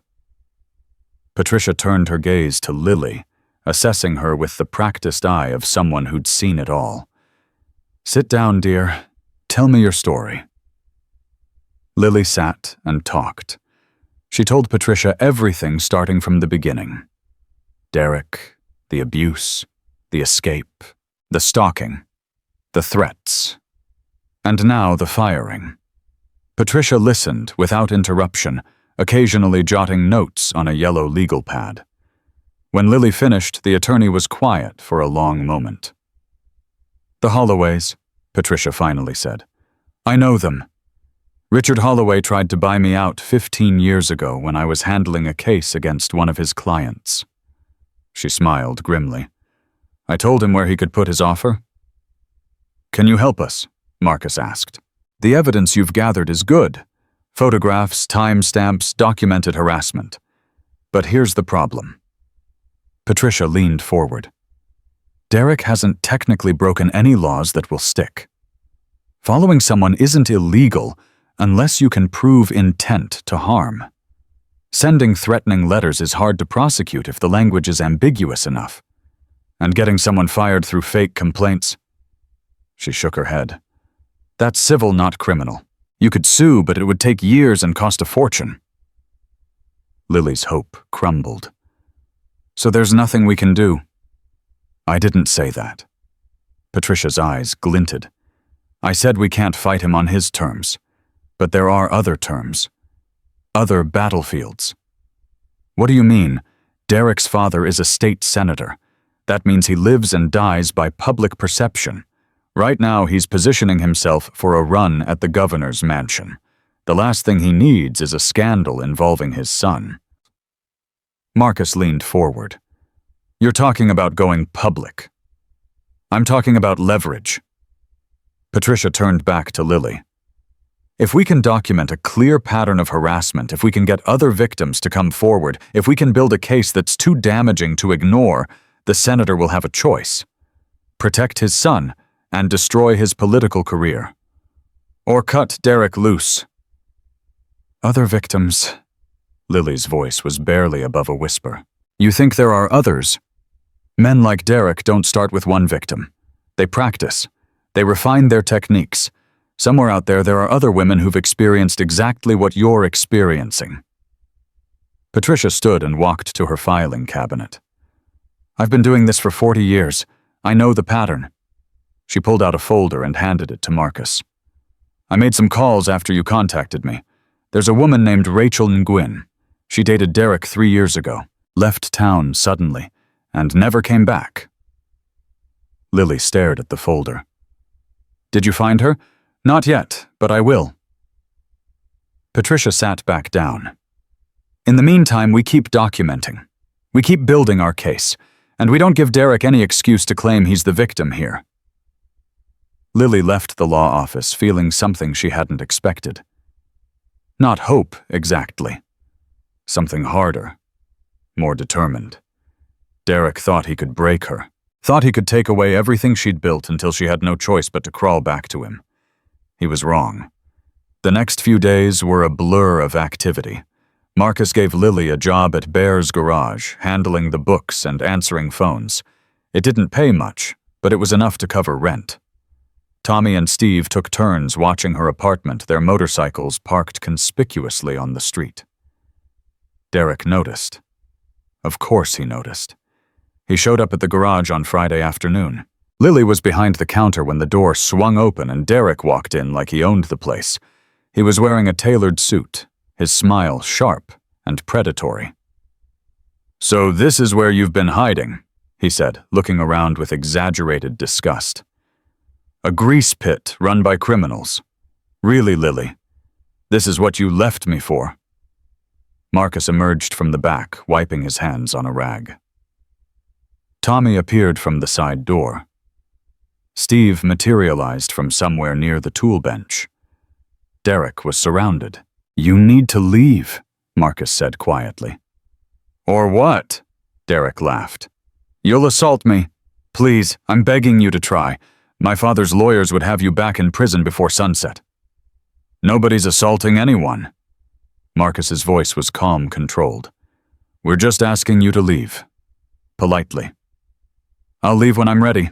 Patricia turned her gaze to Lily, assessing her with the practiced eye of someone who'd seen it all. "Sit down, dear. Tell me your story." Lily sat and talked. She told Patricia everything starting from the beginning. Derek, the abuse, the escape, the stalking, the threats, and now the firing. Patricia listened without interruption, occasionally jotting notes on a yellow legal pad. When Lily finished, the attorney was quiet for a long moment. "The Holloways," Patricia finally said. I know them. Richard Holloway tried to buy me out 15 years ago when I was handling a case against one of his clients. She smiled grimly. I told him where he could put his offer. Can you help us? Marcus asked. The evidence you've gathered is good. Photographs, timestamps, documented harassment. But here's the problem. Patricia leaned forward. Derek hasn't technically broken any laws that will stick. Following someone isn't illegal unless you can prove intent to harm. Sending threatening letters is hard to prosecute if the language is ambiguous enough. And getting someone fired through fake complaints. She shook her head. That's civil, not criminal. You could sue, but it would take years and cost a fortune. Lily's hope crumbled. So there's nothing we can do. I didn't say that. Patricia's eyes glinted. I said we can't fight him on his terms. But there are other terms. Other battlefields. What do you mean? Derek's father is a state senator. That means he lives and dies by public perception. Right now, he's positioning himself for a run at the governor's mansion. The last thing he needs is a scandal involving his son. Marcus leaned forward. You're talking about going public. I'm talking about leverage. Patricia turned back to Lily. If we can document a clear pattern of harassment, if we can get other victims to come forward, if we can build a case that's too damaging to ignore, the senator will have a choice. Protect his son and destroy his political career. Or cut Derek loose. Other victims. Lily's voice was barely above a whisper. You think there are others? Men like Derek don't start with one victim. They practice. They refine their techniques. Somewhere out there are other women who've experienced exactly what you're experiencing. Patricia stood and walked to her filing cabinet. I've been doing this for 40 years. I know the pattern. She pulled out a folder and handed it to Marcus. I made some calls after you contacted me. There's a woman named Rachel Nguyen. She dated Derek 3 years ago, left town suddenly, and never came back. Lily stared at the folder. Did you find her? Not yet, but I will. Patricia sat back down. In the meantime, we keep documenting. We keep building our case, and we don't give Derek any excuse to claim he's the victim here. Lily left the law office feeling something she hadn't expected. Not hope, exactly. Something harder, more determined. Derek thought he could break her, thought he could take away everything she'd built until she had no choice but to crawl back to him. He was wrong. The next few days were a blur of activity. Marcus gave Lily a job at Bear's garage, handling the books and answering phones. It didn't pay much, but it was enough to cover rent. Tommy and Steve took turns watching her apartment, their motorcycles parked conspicuously on the street. Derek noticed. Of course he noticed. He showed up at the garage on Friday afternoon. Lily was behind the counter when the door swung open and Derek walked in like he owned the place. He was wearing a tailored suit, his smile sharp and predatory. So this is where you've been hiding, he said, looking around with exaggerated disgust. A grease pit run by criminals. Really, Lily? This is what you left me for? Marcus emerged from the back, wiping his hands on a rag. Tommy appeared from the side door. Steve materialized from somewhere near the tool bench. Derek was surrounded. You need to leave, Marcus said quietly. Or what? Derek laughed. You'll assault me. Please, I'm begging you to try. My father's lawyers would have you back in prison before sunset. Nobody's assaulting anyone. Marcus's voice was calm, controlled. We're just asking you to leave. Politely. I'll leave when I'm ready.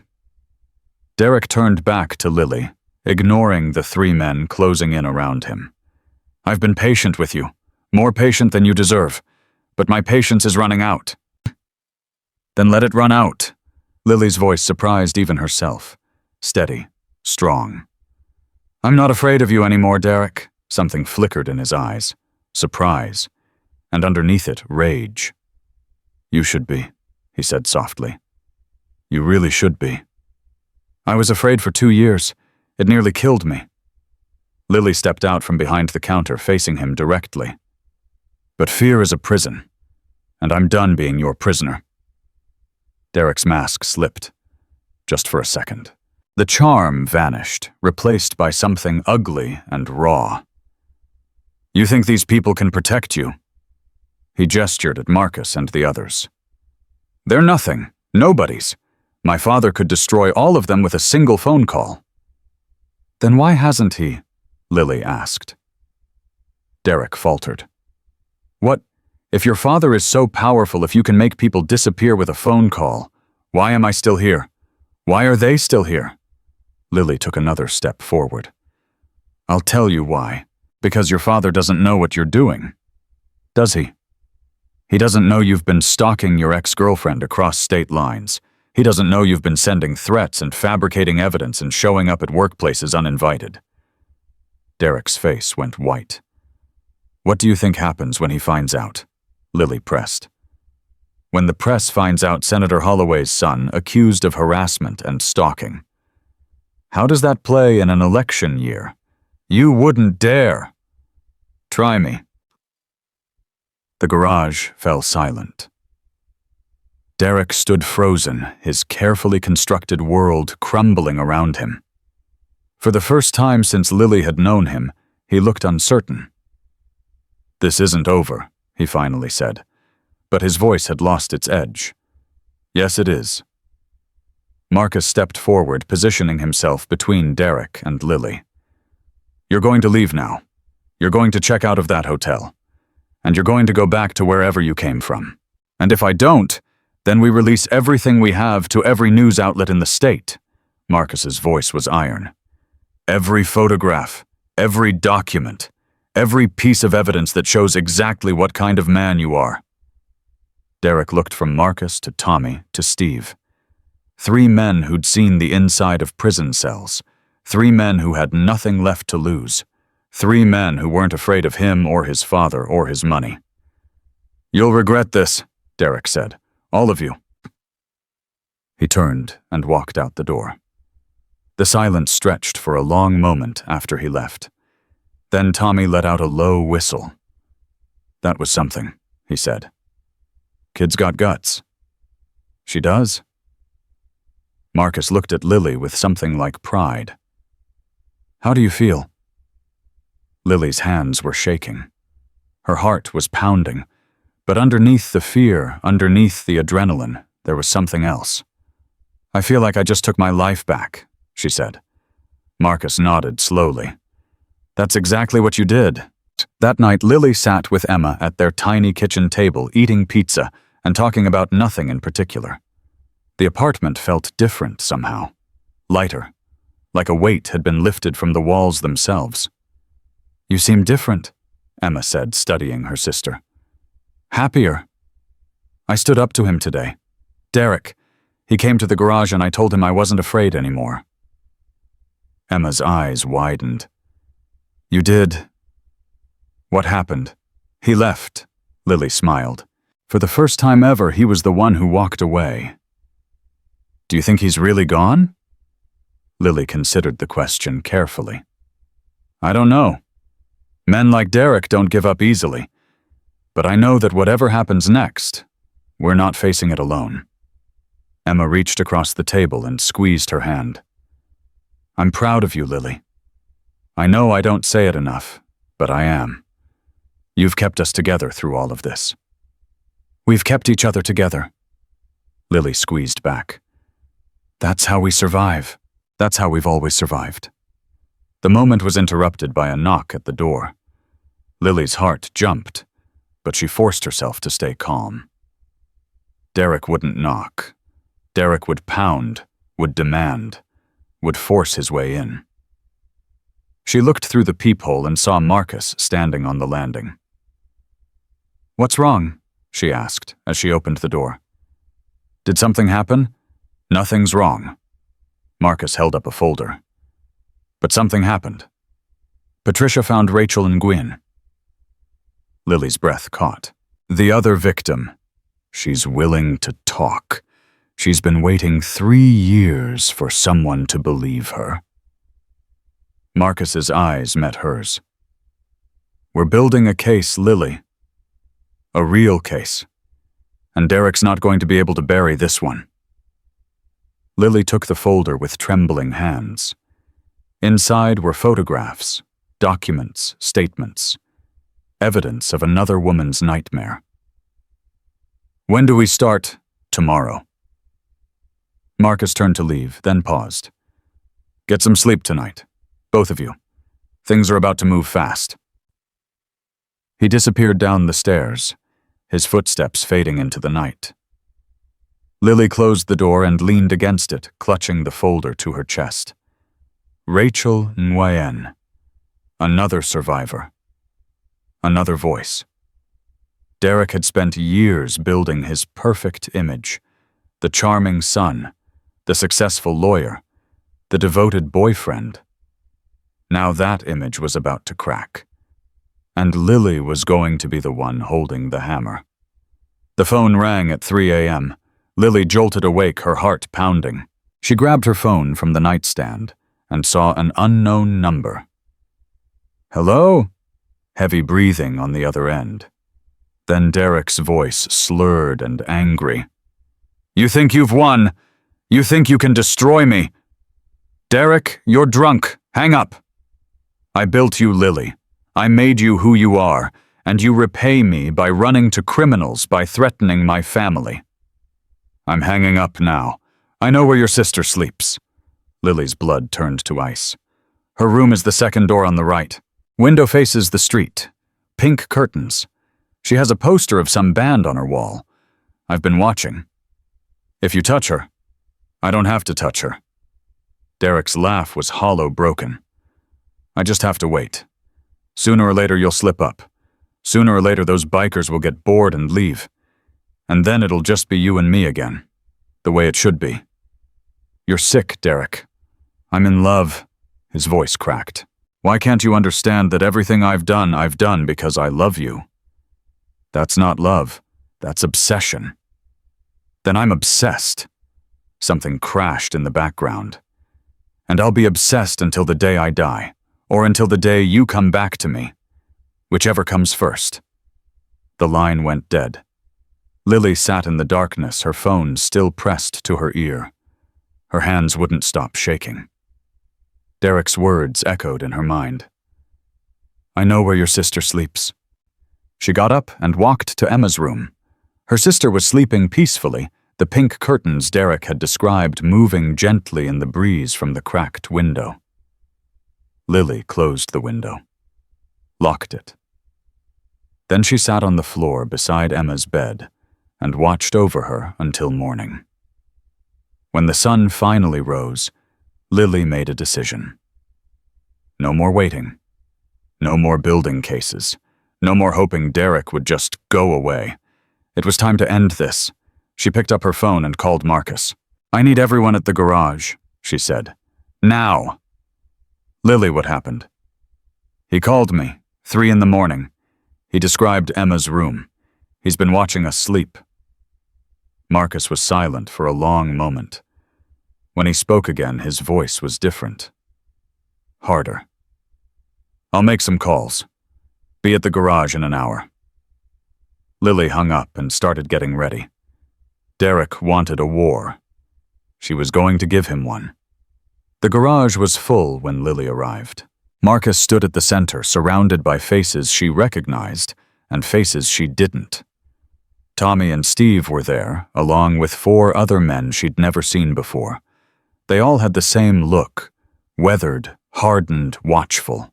Derek turned back to Lily, ignoring the 3 men closing in around him. I've been patient with you, more patient than you deserve, but my patience is running out. Then let it run out. Lily's voice surprised even herself. Steady, strong. I'm not afraid of you anymore, Derek. Something flickered in his eyes. Surprise. And underneath it, rage. You should be, he said softly. You really should be. I was afraid for 2 years. It nearly killed me. Lily stepped out from behind the counter, facing him directly. But fear is a prison, and I'm done being your prisoner. Derek's mask slipped, just for a second. The charm vanished, replaced by something ugly and raw. You think these people can protect you? He gestured at Marcus and the others. They're nothing, nobodies. My father could destroy all of them with a single phone call. Then why hasn't he? Lily asked. Derek faltered. What? If your father is so powerful, if you can make people disappear with a phone call, why am I still here? Why are they still here? Lily took another step forward. I'll tell you why. Because your father doesn't know what you're doing. Does he? He doesn't know you've been stalking your ex-girlfriend across state lines. He doesn't know you've been sending threats and fabricating evidence and showing up at workplaces uninvited. Derek's face went white. What do you think happens when he finds out? Lily pressed. When the press finds out Senator Holloway's son accused of harassment and stalking. How does that play in an election year? You wouldn't dare. Try me. The garage fell silent. Derek stood frozen, his carefully constructed world crumbling around him. For the first time since Lily had known him, he looked uncertain. This isn't over, he finally said, but his voice had lost its edge. Yes, it is. Marcus stepped forward, positioning himself between Derek and Lily. You're going to leave now. You're going to check out of that hotel. And you're going to go back to wherever you came from. And if I don't, then we release everything we have to every news outlet in the state. Marcus's voice was iron. Every photograph, every document, every piece of evidence that shows exactly what kind of man you are. Derek looked from Marcus to Tommy to Steve. 3 men who'd seen the inside of prison cells. 3 men who had nothing left to lose. 3 men who weren't afraid of him or his father or his money. You'll regret this, Derek said. All of you. He turned and walked out the door. The silence stretched for a long moment after he left. Then Tommy let out a low whistle. That was something, he said. Kid's got guts. She does? Marcus looked at Lily with something like pride. How do you feel? Lily's hands were shaking. Her heart was pounding, but underneath the fear, underneath the adrenaline, there was something else. I feel like I just took my life back, she said. Marcus nodded slowly. That's exactly what you did. That night, Lily sat with Emma at their tiny kitchen table, eating pizza and talking about nothing in particular. The apartment felt different somehow, lighter, like a weight had been lifted from the walls themselves. You seem different, Emma said, studying her sister. Happier. I stood up to him today. Derek. He came to the garage and I told him I wasn't afraid anymore. Emma's eyes widened. You did. What happened? He left, Lily smiled. For the first time ever, he was the one who walked away. Do you think he's really gone? Lily considered the question carefully. I don't know. Men like Derek don't give up easily. But I know that whatever happens next, we're not facing it alone. Emma reached across the table and squeezed her hand. I'm proud of you, Lily. I know I don't say it enough, but I am. You've kept us together through all of this. We've kept each other together. Lily squeezed back. That's how we survive. That's how we've always survived. The moment was interrupted by a knock at the door. Lily's heart jumped, but she forced herself to stay calm. Derek wouldn't knock. Derek would pound, would demand, would force his way in. She looked through the peephole and saw Marcus standing on the landing. What's wrong? She asked as she opened the door. Did something happen? Nothing's wrong. Marcus held up a folder. But something happened. Patricia found Rachel and Gwyn. Lily's breath caught. The other victim. She's willing to talk. She's been waiting 3 years for someone to believe her. Marcus's eyes met hers. We're building a case, Lily. A real case. And Derek's not going to be able to bury this one. Lily took the folder with trembling hands. Inside were photographs, documents, statements, evidence of another woman's nightmare. When do we start? Tomorrow. Marcus turned to leave, then paused. Get some sleep tonight, both of you. Things are about to move fast. He disappeared down the stairs, his footsteps fading into the night. Lily closed the door and leaned against it, clutching the folder to her chest. Rachel Nguyen. Another survivor. Another voice. Derek had spent years building his perfect image. The charming son, the successful lawyer, the devoted boyfriend. Now that image was about to crack. And Lily was going to be the one holding the hammer. The phone rang at 3 a.m. Lily jolted awake, her heart pounding. She grabbed her phone from the nightstand and saw an unknown number. Hello? Heavy breathing on the other end. Then Derek's voice, slurred and angry. You think you've won? You think you can destroy me? Derek, you're drunk. Hang up. I built you, Lily. I made you who you are, and you repay me by running to criminals, by threatening my family. I'm hanging up now. I know where your sister sleeps. Lily's blood turned to ice. Her room is the second door on the right. Window faces the street. Pink curtains. She has a poster of some band on her wall. I've been watching. If you touch her, I don't have to touch her. Derek's laugh was hollow, broken. I just have to wait. Sooner or later you'll slip up. Sooner or later those bikers will get bored and leave. And then it'll just be you and me again. The way it should be. You're sick, Derek. I'm in love. His voice cracked. Why can't you understand that everything I've done because I love you? That's not love. That's obsession. Then I'm obsessed. Something crashed in the background. And I'll be obsessed until the day I die, or until the day you come back to me. Whichever comes first. The line went dead. Lily sat in the darkness, her phone still pressed to her ear. Her hands wouldn't stop shaking. Derek's words echoed in her mind. I know where your sister sleeps. She got up and walked to Emma's room. Her sister was sleeping peacefully, the pink curtains Derek had described moving gently in the breeze from the cracked window. Lily closed the window, locked it. Then she sat on the floor beside Emma's bed and watched over her until morning. When the sun finally rose, Lily made a decision. No more waiting. No more building cases. No more hoping Derek would just go away. It was time to end this. She picked up her phone and called Marcus. I need everyone at the garage, she said. Now. Lily, what happened? He called me, 3 a.m. He described Emma's room. He's been watching us sleep. Marcus was silent for a long moment. When he spoke again, his voice was different. Harder. I'll make some calls. Be at the garage in an hour. Lily hung up and started getting ready. Derek wanted a war. She was going to give him one. The garage was full when Lily arrived. Marcus stood at the center, surrounded by faces she recognized and faces she didn't. Tommy and Steve were there, along with 4 other men she'd never seen before. They all had the same look, weathered, hardened, watchful.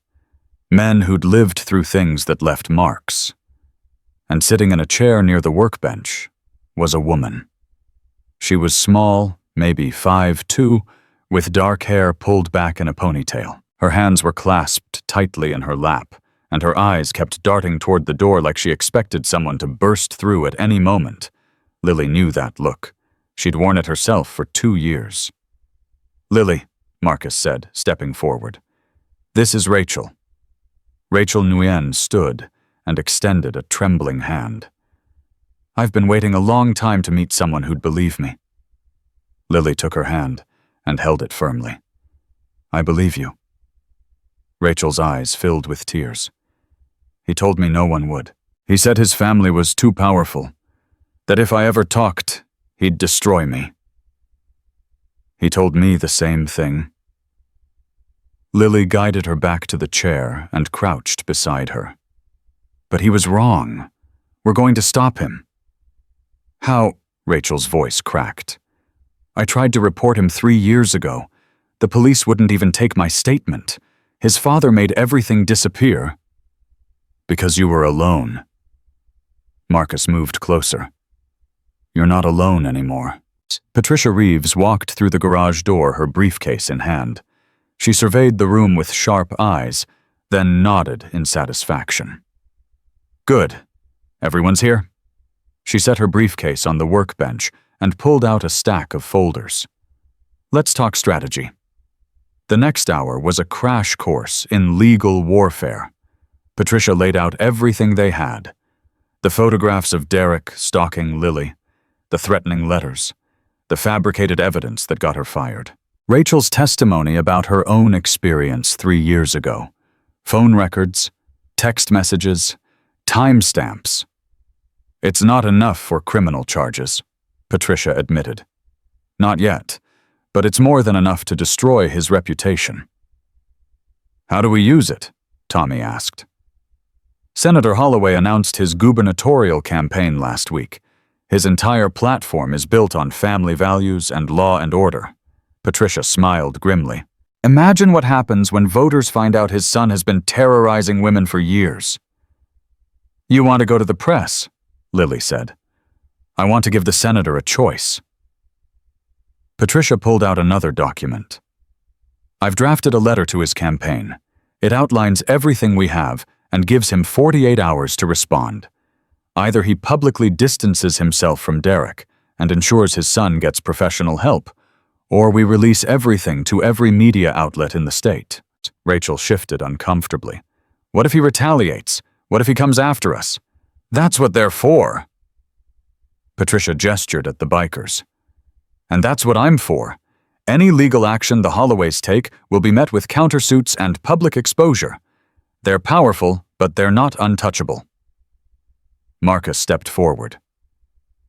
Men who'd lived through things that left marks. And sitting in a chair near the workbench was a woman. She was small, maybe 5'2", with dark hair pulled back in a ponytail. Her hands were clasped tightly in her lap, and her eyes kept darting toward the door like she expected someone to burst through at any moment. Lily knew that look. She'd worn it herself for 2 years. Lily, Marcus said, stepping forward. This is Rachel. Rachel Nguyen stood and extended a trembling hand. I've been waiting a long time to meet someone who'd believe me. Lily took her hand and held it firmly. I believe you. Rachel's eyes filled with tears. He told me no one would. He said his family was too powerful, that if I ever talked, he'd destroy me. He told me the same thing. Lily guided her back to the chair and crouched beside her. But he was wrong. We're going to stop him. How? Rachel's voice cracked. I tried to report him 3 years ago. The police wouldn't even take my statement. His father made everything disappear. Because you were alone. Marcus moved closer. You're not alone anymore. Patricia Reeves walked through the garage door, her briefcase in hand. She surveyed the room with sharp eyes, then nodded in satisfaction. Good. Everyone's here? She set her briefcase on the workbench and pulled out a stack of folders. Let's talk strategy. The next hour was a crash course in legal warfare. Patricia laid out everything they had. The photographs of Derek stalking Lily, the threatening letters, the fabricated evidence that got her fired. Rachel's testimony about her own experience 3 years ago. Phone records, text messages, timestamps. It's not enough for criminal charges, Patricia admitted. Not yet, but it's more than enough to destroy his reputation. How do we use it? Tommy asked. Senator Holloway announced his gubernatorial campaign last week. His entire platform is built on family values and law and order. Patricia smiled grimly. Imagine what happens when voters find out his son has been terrorizing women for years. You want to go to the press? Lily said. I want to give the senator a choice. Patricia pulled out another document. I've drafted a letter to his campaign. It outlines everything we have and gives him 48 hours to respond. Either he publicly distances himself from Derek and ensures his son gets professional help, or we release everything to every media outlet in the state. Rachel shifted uncomfortably. What if he retaliates? What if he comes after us? That's what they're for. Patricia gestured at the bikers. And that's what I'm for. Any legal action the Holloways take will be met with countersuits and public exposure. They're powerful, but they're not untouchable. Marcus stepped forward.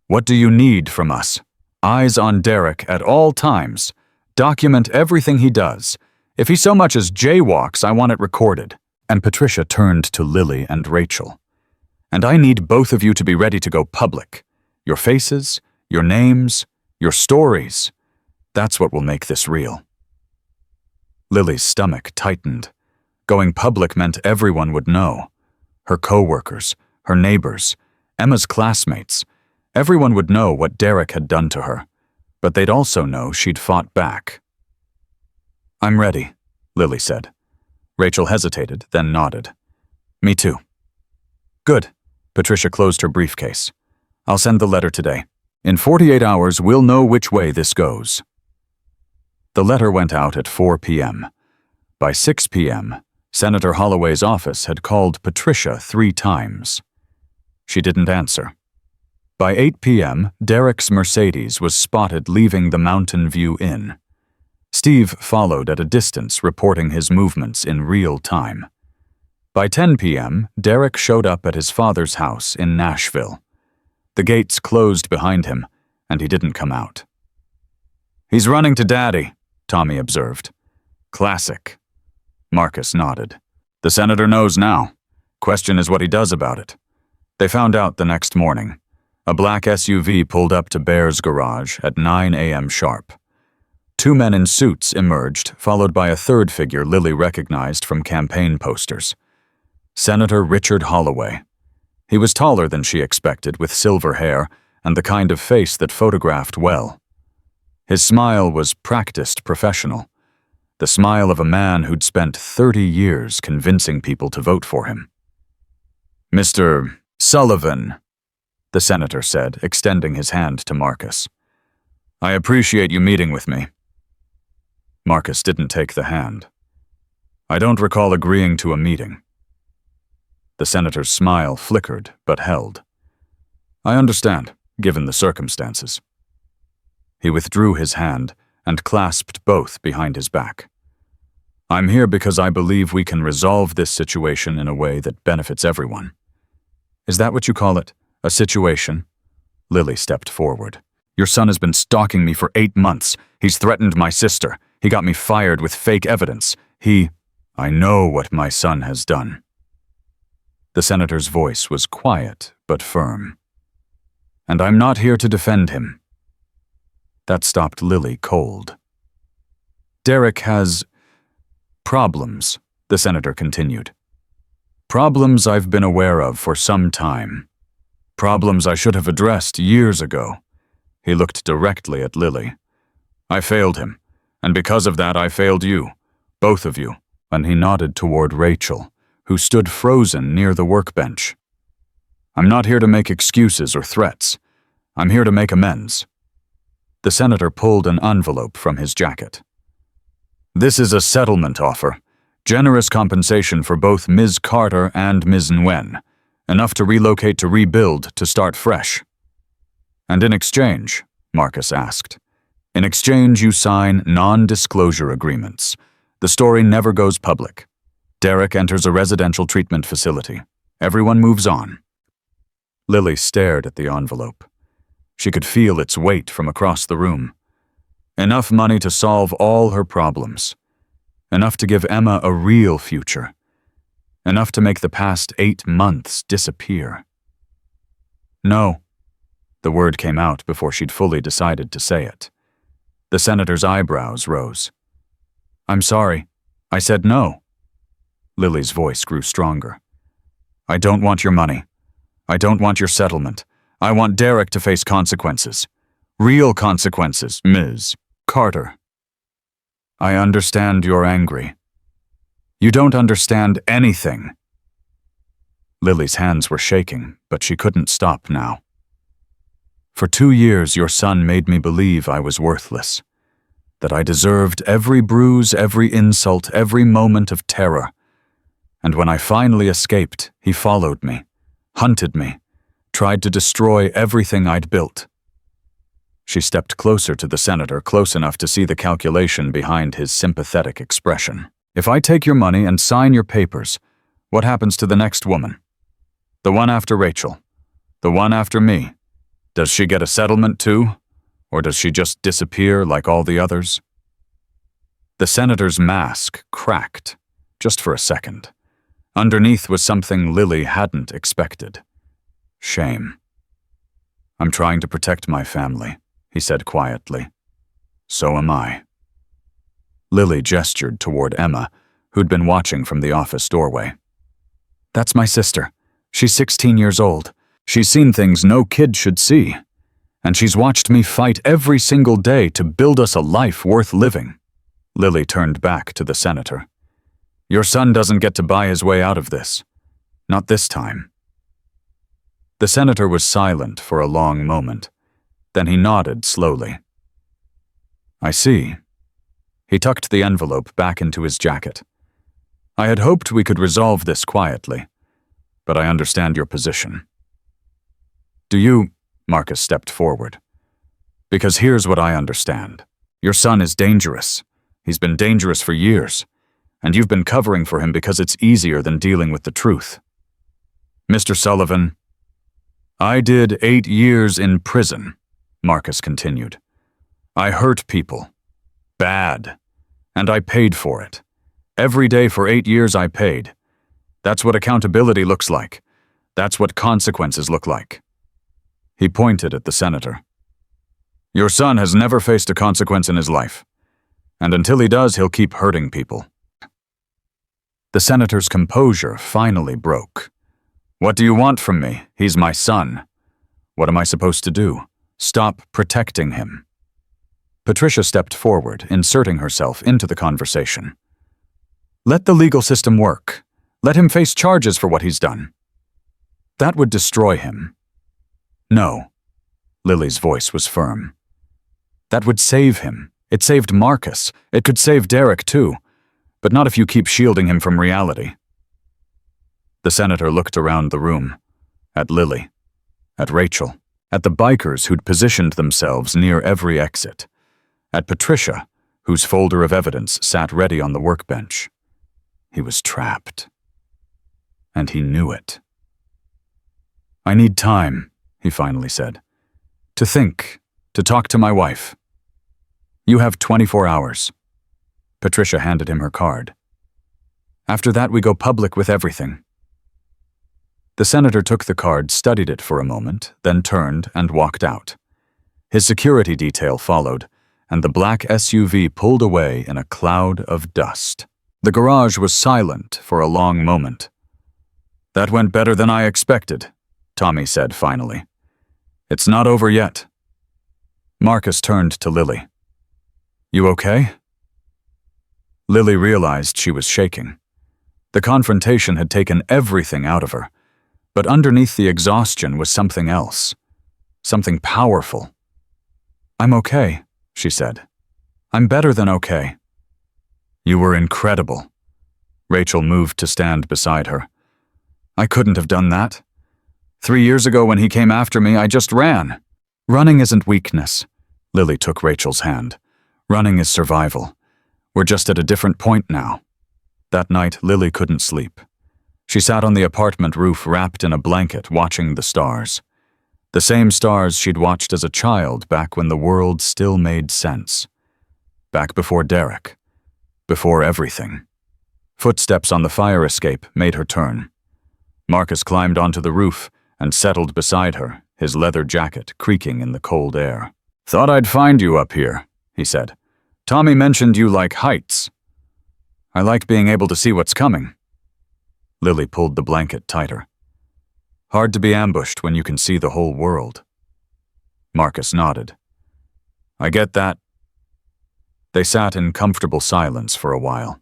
What do you need from us? Eyes on Derek at all times. Document everything he does. If he so much as jaywalks, I want it recorded. And Patricia turned to Lily and Rachel. And I need both of you to be ready to go public. Your faces, your names, your stories. That's what will make this real. Lily's stomach tightened. Going public meant everyone would know. Her co-workers, her neighbors, Emma's classmates. Everyone would know what Derek had done to her, but they'd also know she'd fought back. I'm ready, Lily said. Rachel hesitated, then nodded. Me too. Good. Patricia closed her briefcase. I'll send the letter today. In 48 hours, we'll know which way this goes. The letter went out at 4 p.m. By 6 p.m., Senator Holloway's office had called Patricia 3 times. She didn't answer. By 8 p.m., Derek's Mercedes was spotted leaving the Mountain View Inn. Steve followed at a distance, reporting his movements in real time. By 10 p.m., Derek showed up at his father's house in Nashville. The gates closed behind him, and he didn't come out. He's running to Daddy, Tommy observed. Classic. Marcus nodded. The senator knows now. Question is what he does about it. They found out the next morning. A black SUV pulled up to Bear's garage at 9 a.m. sharp. 2 men in suits emerged, followed by a third figure Lily recognized from campaign posters. Senator Richard Holloway. He was taller than she expected, with silver hair and the kind of face that photographed well. His smile was practiced professional, the smile of a man who'd spent 30 years convincing people to vote for him. Mr. Sullivan, the senator said, extending his hand to Marcus. I appreciate you meeting with me. Marcus didn't take the hand. I don't recall agreeing to a meeting. The senator's smile flickered, but held. I understand, given the circumstances. He withdrew his hand and clasped both behind his back. I'm here because I believe we can resolve this situation in a way that benefits everyone. Is that what you call it? A situation? Lily stepped forward. Your son has been stalking me for 8 months. He's threatened my sister. He got me fired with fake evidence. I know what my son has done. The senator's voice was quiet but firm. And I'm not here to defend him. That stopped Lily cold. Derek has problems, the senator continued. Problems I've been aware of for some time. Problems I should have addressed years ago. He looked directly at Lily. I failed him, and because of that I failed you, both of you. And he nodded toward Rachel, who stood frozen near the workbench. I'm not here to make excuses or threats. I'm here to make amends. The senator pulled an envelope from his jacket. This is a settlement offer. Generous compensation for both Ms. Carter and Ms. Nguyen. Enough to relocate to rebuild to start fresh. And in exchange, Marcus asked, in exchange you sign non-disclosure agreements. The story never goes public. Derek enters a residential treatment facility. Everyone moves on. Lily stared at the envelope. She could feel its weight from across the room. Enough money to solve all her problems. Enough to give Emma a real future. Enough to make the past 8 months disappear. No. The word came out before she'd fully decided to say it. The senator's eyebrows rose. I'm sorry. I said no. Lily's voice grew stronger. I don't want your money. I don't want your settlement. I want Derek to face consequences. Real consequences, Ms. Carter. I understand you're angry. You don't understand anything. Lily's hands were shaking, but she couldn't stop now. For 2 years, your son made me believe I was worthless, that I deserved every bruise, every insult, every moment of terror. And when I finally escaped, he followed me, hunted me, tried to destroy everything I'd built. She stepped closer to the senator, close enough to see the calculation behind his sympathetic expression. If I take your money and sign your papers, what happens to the next woman? The one after Rachel? The one after me? Does she get a settlement too? Or does she just disappear like all the others? The senator's mask cracked, just for a second. Underneath was something Lily hadn't expected. Shame. I'm trying to protect my family, he said quietly. So am I. Lily gestured toward Emma, who'd been watching from the office doorway. That's my sister. She's 16 years old. She's seen things no kid should see. And she's watched me fight every single day to build us a life worth living. Lily turned back to the senator. Your son doesn't get to buy his way out of this. Not this time. The senator was silent for a long moment. Then he nodded slowly. I see. He tucked the envelope back into his jacket. I had hoped we could resolve this quietly, but I understand your position. Do you? Marcus stepped forward. Because here's what I understand. Your son is dangerous. He's been dangerous for years, and you've been covering for him because it's easier than dealing with the truth. Mr. Sullivan, I did 8 years in prison, Marcus continued. I hurt people. Bad. And I paid for it. Every day for 8 years I paid. That's what accountability looks like. That's what consequences look like. He pointed at the senator. Your son has never faced a consequence in his life. And until he does, he'll keep hurting people. The senator's composure finally broke. What do you want from me? He's my son. What am I supposed to do? Stop protecting him. Patricia stepped forward, inserting herself into the conversation. Let the legal system work. Let him face charges for what he's done. That would destroy him. No. Lily's voice was firm. That would save him. It saved Marcus. It could save Derek too. But not if you keep shielding him from reality. The senator looked around the room. At Lily. At Rachel. At the bikers who'd positioned themselves near every exit. At Patricia, whose folder of evidence sat ready on the workbench. He was trapped. And he knew it. "I need time," he finally said. "To think, to talk to my wife. You have 24 hours. Patricia handed him her card. "After that, we go public with everything." The senator took the card, studied it for a moment, then turned and walked out. His security detail followed, and the black SUV pulled away in a cloud of dust. The garage was silent for a long moment. "That went better than I expected," Tommy said finally. "It's not over yet." Marcus turned to Lily. "You okay?" Lily realized she was shaking. The confrontation had taken everything out of her, but underneath the exhaustion was something else, something powerful. "I'm okay," she said. "I'm better than okay." "You were incredible." Rachel moved to stand beside her. "I couldn't have done that. 3 years ago when he came after me, I just ran." "Running isn't weakness." Lily took Rachel's hand. "Running is survival. We're just at a different point now." That night, Lily couldn't sleep. She sat on the apartment roof wrapped in a blanket, watching the stars. The same stars she'd watched as a child back when the world still made sense. Back before Derek. Before everything. Footsteps on the fire escape made her turn. Marcus climbed onto the roof and settled beside her, his leather jacket creaking in the cold air. "Thought I'd find you up here," he said. "Tommy mentioned you like heights." "I like being able to see what's coming." Lily pulled the blanket tighter. "Hard to be ambushed when you can see the whole world." Marcus nodded. "I get that." They sat in comfortable silence for a while.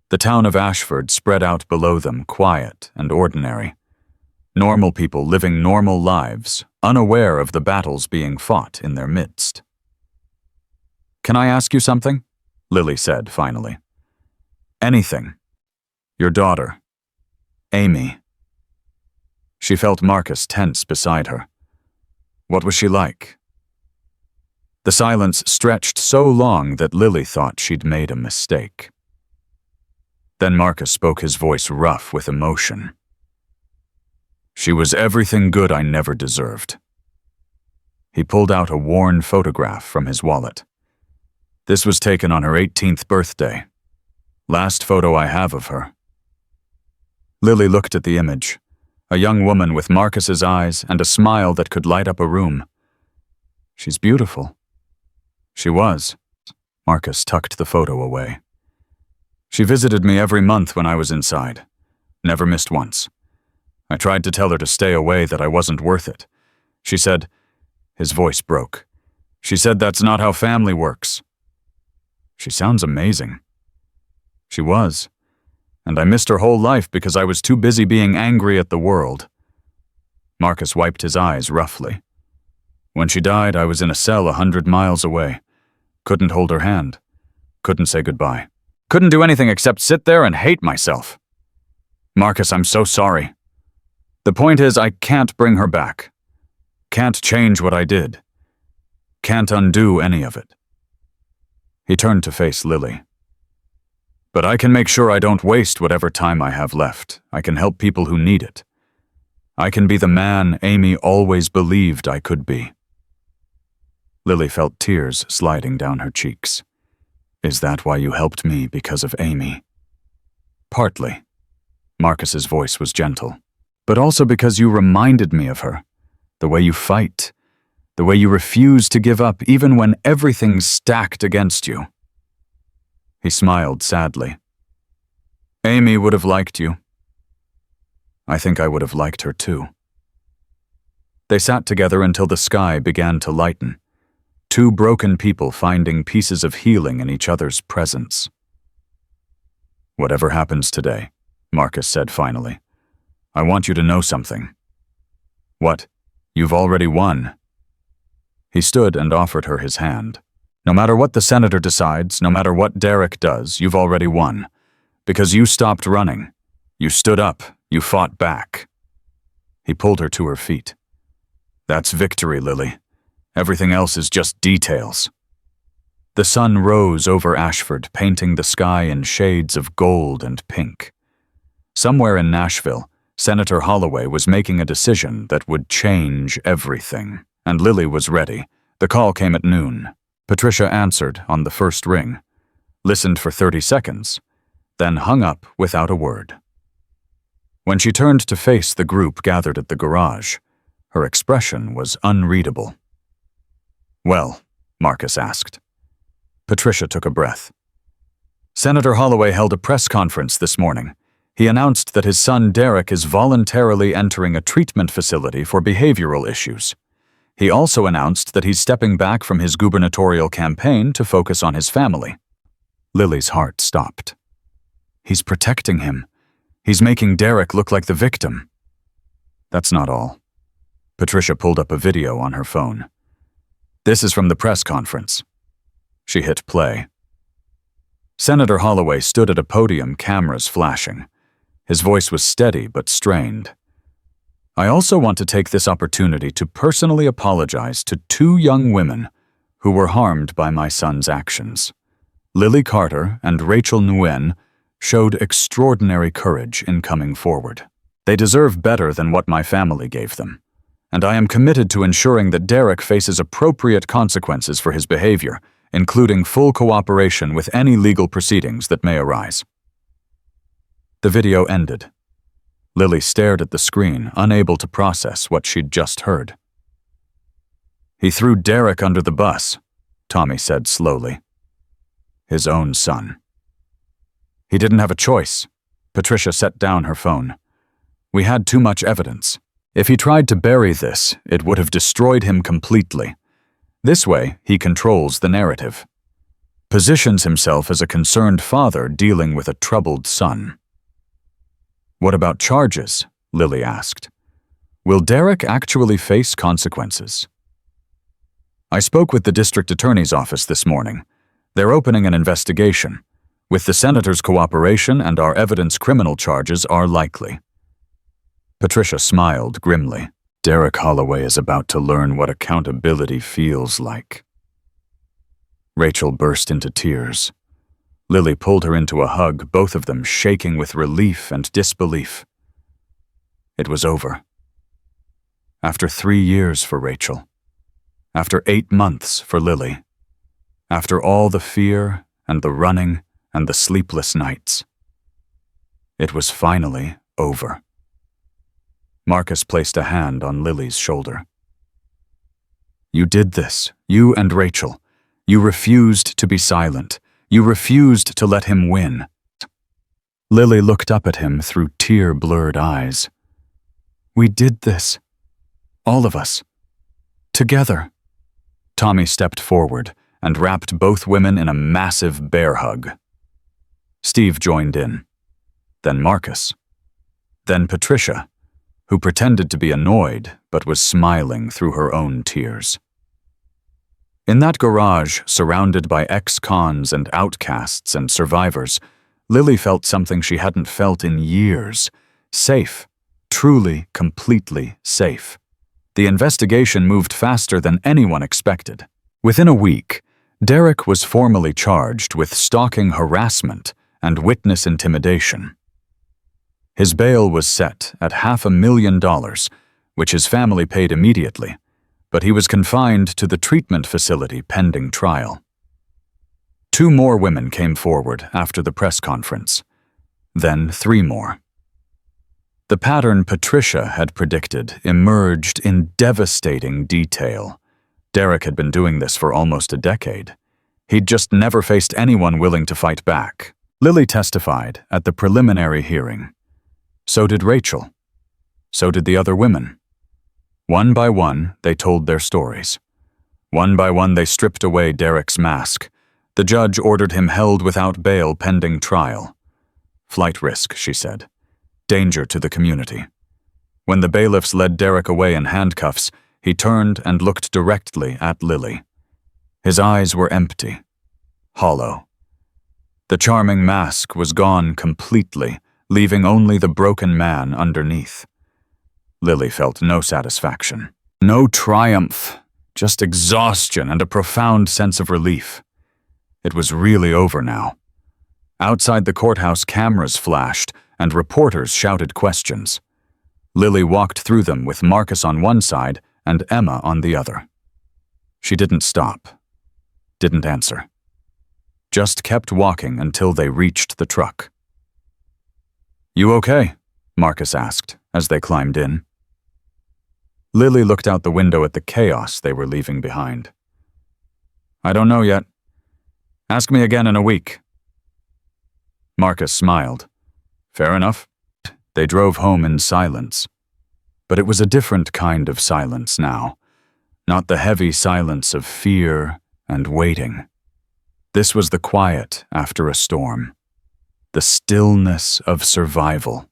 The town of Ashford spread out below them, quiet and ordinary. Normal people living normal lives, unaware of the battles being fought in their midst. "Can I ask you something?" Lily said finally. "Anything. Your daughter. Amy." She felt Marcus tense beside her. What was she like? The silence stretched so long that Lily thought she'd made a mistake. Then Marcus spoke, his voice rough with emotion. "She was everything good I never deserved." He pulled out a worn photograph from his wallet. "This was taken on her 18th birthday. Last photo I have of her." Lily looked at the image, a young woman with Marcus's eyes and a smile that could light up a room. "She's beautiful." She was. Marcus tucked the photo away. "She visited me every month when I was inside. Never missed once. I tried to tell her to stay away, that I wasn't worth it. She said," his voice broke, "she said that's not how family works." "She sounds amazing." "She was. And I missed her whole life because I was too busy being angry at the world." Marcus wiped his eyes roughly. "When she died, I was in a cell 100 miles away. Couldn't hold her hand. Couldn't say goodbye. Couldn't do anything except sit there and hate myself. Marcus, I'm so sorry. The point is, I can't bring her back. Can't change what I did. Can't undo any of it." He turned to face Lily. "But I can make sure I don't waste whatever time I have left. I can help people who need it. I can be the man Amy always believed I could be." Lily felt tears sliding down her cheeks. "Is that why you helped me, because of Amy?" "Partly." Marcus's voice was gentle. "But also because you reminded me of her. The way you fight. The way you refuse to give up even when everything's stacked against you." He smiled sadly. "Amy would have liked you. I think I would have liked her too." They sat together until the sky began to lighten. Two broken people finding pieces of healing in each other's presence. "Whatever happens today," Marcus said finally, "I want you to know something." "What? You've already won." He stood and offered her his hand. "No matter what the senator decides, no matter what Derek does, you've already won. Because you stopped running. You stood up. You fought back." He pulled her to her feet. "That's victory, Lily. Everything else is just details." The sun rose over Ashford, painting the sky in shades of gold and pink. Somewhere in Nashville, Senator Holloway was making a decision that would change everything, and Lily was ready. The call came at noon. Patricia answered on the first ring, listened for 30 seconds, then hung up without a word. When she turned to face the group gathered at the garage, her expression was unreadable. "Well?" Marcus asked. Patricia took a breath. "Senator Holloway held a press conference this morning. He announced that his son Derek is voluntarily entering a treatment facility for behavioral issues. He also announced that he's stepping back from his gubernatorial campaign to focus on his family." Lily's heart stopped. "He's protecting him. He's making Derek look like the victim." "That's not all." Patricia pulled up a video on her phone. "This is from the press conference." She hit play. Senator Holloway stood at a podium, cameras flashing. His voice was steady but strained. "I also want to take this opportunity to personally apologize to 2 young women who were harmed by my son's actions. Lily Carter and Rachel Nguyen showed extraordinary courage in coming forward. They deserve better than what my family gave them, and I am committed to ensuring that Derek faces appropriate consequences for his behavior, including full cooperation with any legal proceedings that may arise." The video ended. Lily stared at the screen, unable to process what she'd just heard. "He threw Derek under the bus," Tommy said slowly. "His own son." "He didn't have a choice." Patricia set down her phone. "We had too much evidence. If he tried to bury this, it would have destroyed him completely. This way, he controls the narrative. Positions himself as a concerned father dealing with a troubled son." "What about charges?" Lily asked. "Will Derek actually face consequences?" "I spoke with the district attorney's office this morning. They're opening an investigation. With the senator's cooperation and our evidence, criminal charges are likely." Patricia smiled grimly. Derek Holloway is about to learn what accountability feels like. Rachel burst into tears. Lily pulled her into a hug, both of them shaking with relief and disbelief. It was over. After 3 years for Rachel. After 8 months for Lily. After all the fear and the running and the sleepless nights. It was finally over. Marcus placed a hand on Lily's shoulder. "You did this, you and Rachel. You refused to be silent. You refused to let him win." Lily looked up at him through tear-blurred eyes. "We did this. All of us. Together." Tommy stepped forward and wrapped both women in a massive bear hug. Steve joined in. Then Marcus. Then Patricia, who pretended to be annoyed but was smiling through her own tears. In that garage, surrounded by ex-cons and outcasts and survivors, Lily felt something she hadn't felt in years. Safe. Truly, completely safe. The investigation moved faster than anyone expected. Within a week, Derek was formally charged with stalking harassment and witness intimidation. His bail was set at $500,000, which his family paid immediately, but he was confined to the treatment facility pending trial. 2 more women came forward after the press conference, then 3 more. The pattern Patricia had predicted emerged in devastating detail. Derek had been doing this for almost a decade. He'd just never faced anyone willing to fight back. Lily testified at the preliminary hearing. So did Rachel. So did the other women. One by one, they told their stories. One by one, they stripped away Derek's mask. The judge ordered him held without bail pending trial. "Flight risk," she said. "Danger to the community." When the bailiffs led Derek away in handcuffs, he turned and looked directly at Lily. His eyes were empty, hollow. The charming mask was gone completely, leaving only the broken man underneath. Lily felt no satisfaction, no triumph, just exhaustion and a profound sense of relief. It was really over now. Outside the courthouse, cameras flashed, and reporters shouted questions. Lily walked through them with Marcus on one side and Emma on the other. She didn't stop, didn't answer. Just kept walking until they reached the truck. "You okay?" Marcus asked as they climbed in. Lily looked out the window at the chaos they were leaving behind. "I don't know yet. Ask me again in a week." Marcus smiled. Fair enough. They drove home in silence. But it was a different kind of silence now, not the heavy silence of fear and waiting. This was the quiet after a storm, the stillness of survival.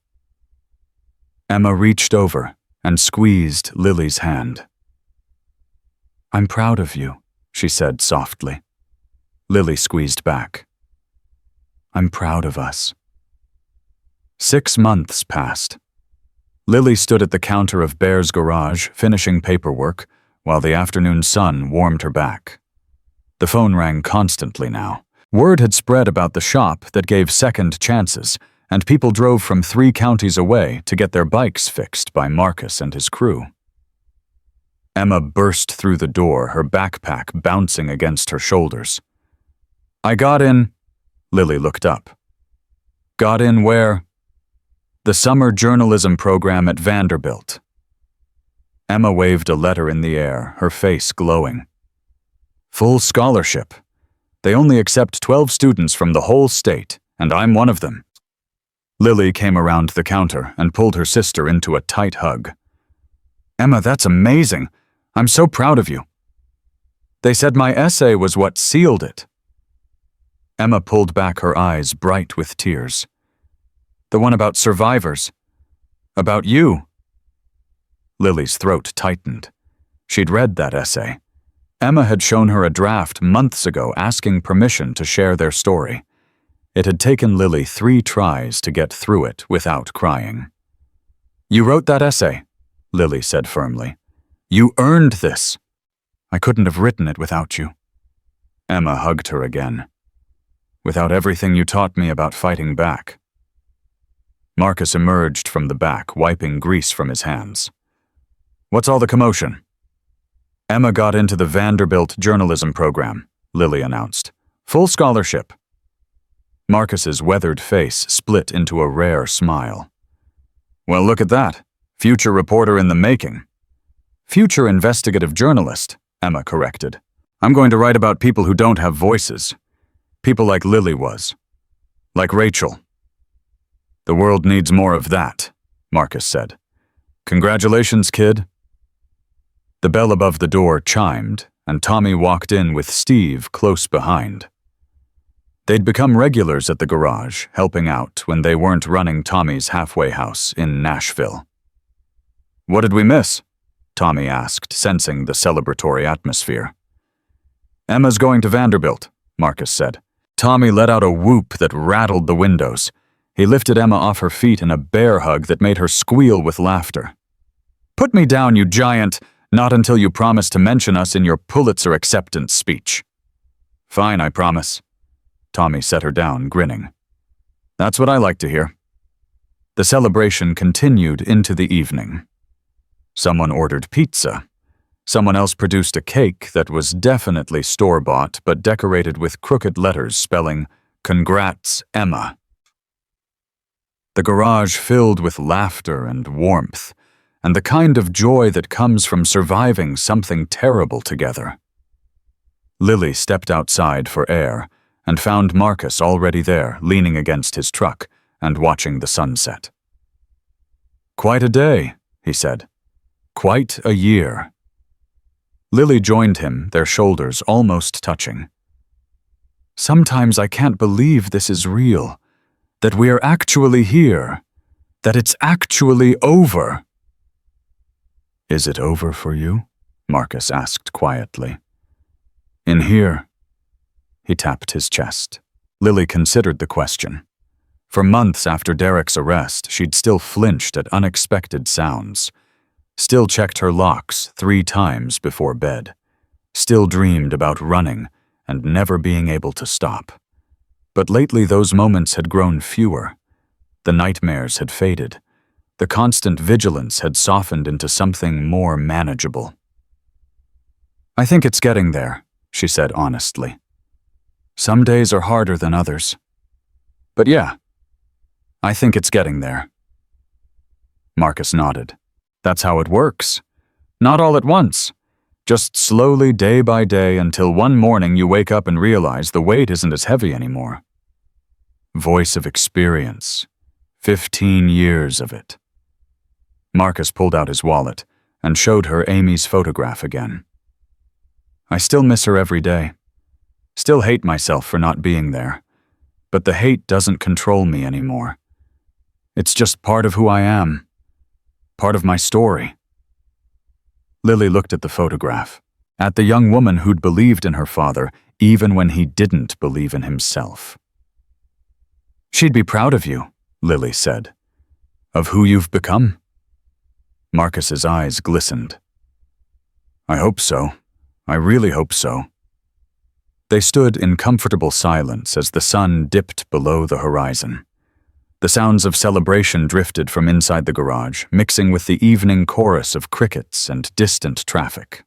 Emma reached over and squeezed Lily's hand. "I'm proud of you," she said softly. Lily squeezed back. "I'm proud of us." 6 months passed. Lily stood at the counter of Bear's garage, finishing paperwork, while the afternoon sun warmed her back. The phone rang constantly now. Word had spread about the shop that gave second chances, and people drove from 3 counties away to get their bikes fixed by Marcus and his crew. Emma burst through the door, her backpack bouncing against her shoulders. "I got in." Lily looked up. "Got in where?" "The summer journalism program at Vanderbilt." Emma waved a letter in the air, her face glowing. "Full scholarship. They only accept 12 students from the whole state, and I'm one of them." Lily came around the counter and pulled her sister into a tight hug. "Emma, that's amazing. I'm so proud of you." "They said my essay was what sealed it." Emma pulled back, her eyes bright with tears. "The one about survivors. About you." Lily's throat tightened. She'd read that essay. Emma had shown her a draft months ago asking permission to share their story. It had taken Lily 3 tries to get through it without crying. "You wrote that essay," Lily said firmly. "You earned this." "I couldn't have written it without you." Emma hugged her again. "Without everything you taught me about fighting back." Marcus emerged from the back, wiping grease from his hands. "What's all the commotion?" "Emma got into the Vanderbilt journalism program," Lily announced. "Full scholarship." Marcus's weathered face split into a rare smile. "Well, look at that. Future reporter in the making." "Future investigative journalist," Emma corrected. "I'm going to write about people who don't have voices. People like Lily was. Like Rachel." "The world needs more of that," Marcus said. "Congratulations, kid." The bell above the door chimed, and Tommy walked in with Steve close behind. They'd become regulars at the garage, helping out when they weren't running Tommy's halfway house in Nashville. "What did we miss?" Tommy asked, sensing the celebratory atmosphere. "Emma's going to Vanderbilt," Marcus said. Tommy let out a whoop that rattled the windows. He lifted Emma off her feet in a bear hug that made her squeal with laughter. "Put me down, you giant! Not until you promise to mention us in your Pulitzer acceptance speech." "Fine, I promise." Tommy set her down, grinning. "That's what I like to hear." The celebration continued into the evening. Someone ordered pizza. Someone else produced a cake that was definitely store-bought but decorated with crooked letters spelling, "Congrats, Emma." The garage filled with laughter and warmth, and the kind of joy that comes from surviving something terrible together. Lily stepped outside for air and found Marcus already there, leaning against his truck and watching the sunset. "Quite a day," he said. "Quite a year." Lily joined him, their shoulders almost touching. "Sometimes I can't believe this is real, that we are actually here, that it's actually over." "Is it over for you?" Marcus asked quietly. "In here." He tapped his chest. Lily considered the question. For months after Derek's arrest, she'd still flinched at unexpected sounds, still checked her locks 3 times before bed, still dreamed about running and never being able to stop. But lately those moments had grown fewer. The nightmares had faded. The constant vigilance had softened into something more manageable. "I think it's getting there," she said honestly. "Some days are harder than others. But yeah, I think it's getting there." Marcus nodded. "That's how it works. Not all at once. Just slowly, day by day, until one morning you wake up and realize the weight isn't as heavy anymore." Voice of experience. 15 years of it. Marcus pulled out his wallet and showed her Amy's photograph again. "I still miss her every day. Still hate myself for not being there. But the hate doesn't control me anymore. It's just part of who I am. Part of my story." Lily looked at the photograph, at the young woman who'd believed in her father even when he didn't believe in himself. "She'd be proud of you," Lily said. "Of who you've become?" Marcus's eyes glistened. "I hope so. I really hope so." They stood in comfortable silence as the sun dipped below the horizon. The sounds of celebration drifted from inside the garage, mixing with the evening chorus of crickets and distant traffic.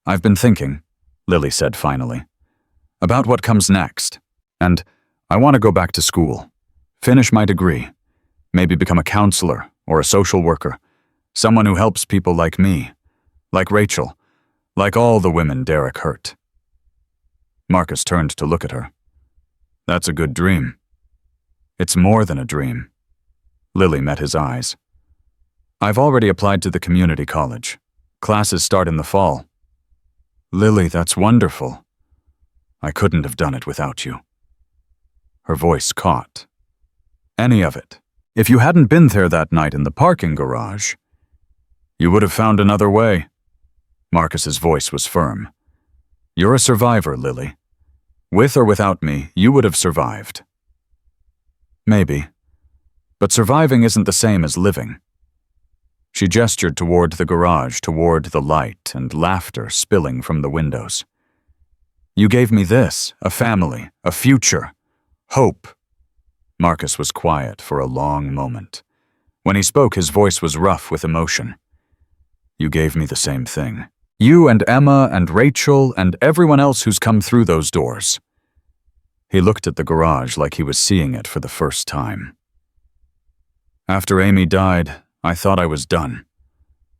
"I've been thinking," Lily said finally, "about what comes next. And I want to go back to school, finish my degree, maybe become a counselor or a social worker, someone who helps people like me, like Rachel, like all the women Derek hurt." Marcus turned to look at her. "That's a good dream." "It's more than a dream." Lily met his eyes. "I've already applied to the community college. Classes start in the fall." "Lily, that's wonderful. I couldn't have done it without you." Her voice caught. "Any of it. If you hadn't been there that night in the parking garage, you would have found another way." Marcus's voice was firm. "You're a survivor, Lily. With or without me, you would have survived." "Maybe. But surviving isn't the same as living." She gestured toward the garage, toward the light and laughter spilling from the windows. "You gave me this, a family, a future, hope." Marcus was quiet for a long moment. When he spoke, his voice was rough with emotion. "You gave me the same thing. You and Emma and Rachel and everyone else who's come through those doors." He looked at the garage like he was seeing it for the first time. "After Amy died, I thought I was done.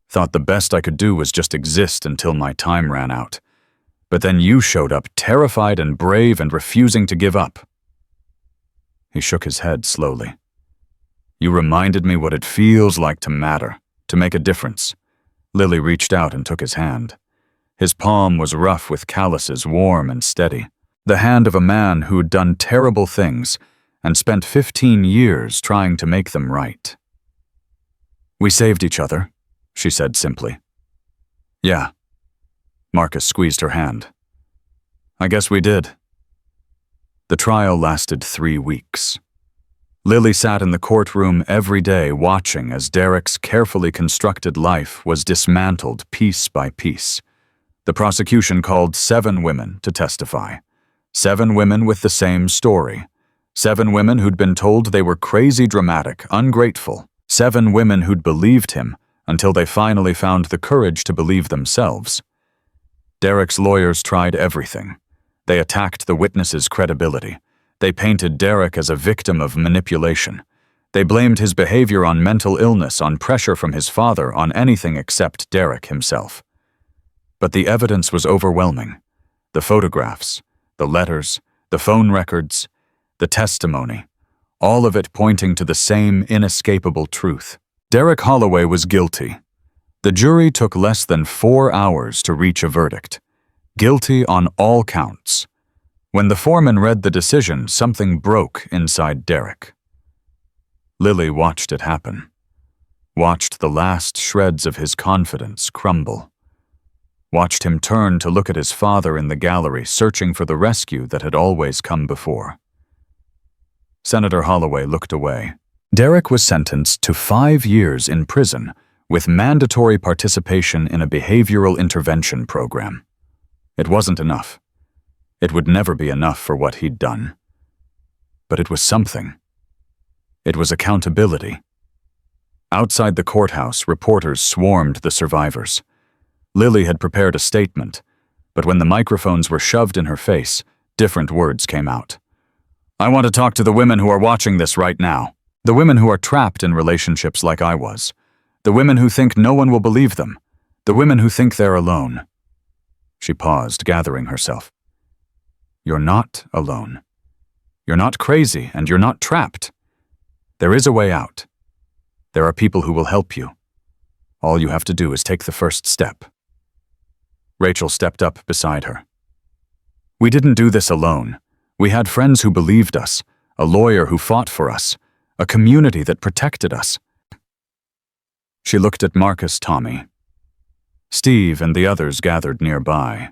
Thought the best I could do was just exist until my time ran out. But then you showed up, terrified and brave and refusing to give up." He shook his head slowly. "You reminded me what it feels like to matter, to make a difference." Lily reached out and took his hand. His palm was rough with calluses, warm and steady. The hand of a man who'd done terrible things and spent 15 years trying to make them right. "We saved each other," she said simply. "Yeah." Marcus squeezed her hand. "I guess we did." The trial lasted 3 weeks. Lily sat in the courtroom every day watching as Derek's carefully constructed life was dismantled piece by piece. The prosecution called 7 women to testify. 7 women with the same story. 7 women who'd been told they were crazy dramatic, ungrateful. 7 women who'd believed him until they finally found the courage to believe themselves. Derek's lawyers tried everything. They attacked the witnesses' credibility. They painted Derek as a victim of manipulation. They blamed his behavior on mental illness, on pressure from his father, on anything except Derek himself. But the evidence was overwhelming. The photographs, the letters, the phone records, the testimony, all of it pointing to the same inescapable truth. Derek Holloway was guilty. The jury took less than 4 hours to reach a verdict. Guilty on all counts. When the foreman read the decision, something broke inside Derek. Lily watched it happen. Watched the last shreds of his confidence crumble. Watched him turn to look at his father in the gallery, searching for the rescue that had always come before. Senator Holloway looked away. Derek was sentenced to 5 years in prison with mandatory participation in a behavioral intervention program. It wasn't enough. It would never be enough for what he'd done. But it was something. It was accountability. Outside the courthouse, reporters swarmed the survivors. Lily had prepared a statement, but when the microphones were shoved in her face, different words came out. I want to talk to the women who are watching this right now. The women who are trapped in relationships like I was. The women who think no one will believe them. The women who think they're alone. She paused, gathering herself. You're not alone. You're not crazy, and you're not trapped. There is a way out. There are people who will help you. All you have to do is take the first step. Rachel stepped up beside her. We didn't do this alone. We had friends who believed us, a lawyer who fought for us, a community that protected us. She looked at Marcus, Tommy. Steve and the others gathered nearby.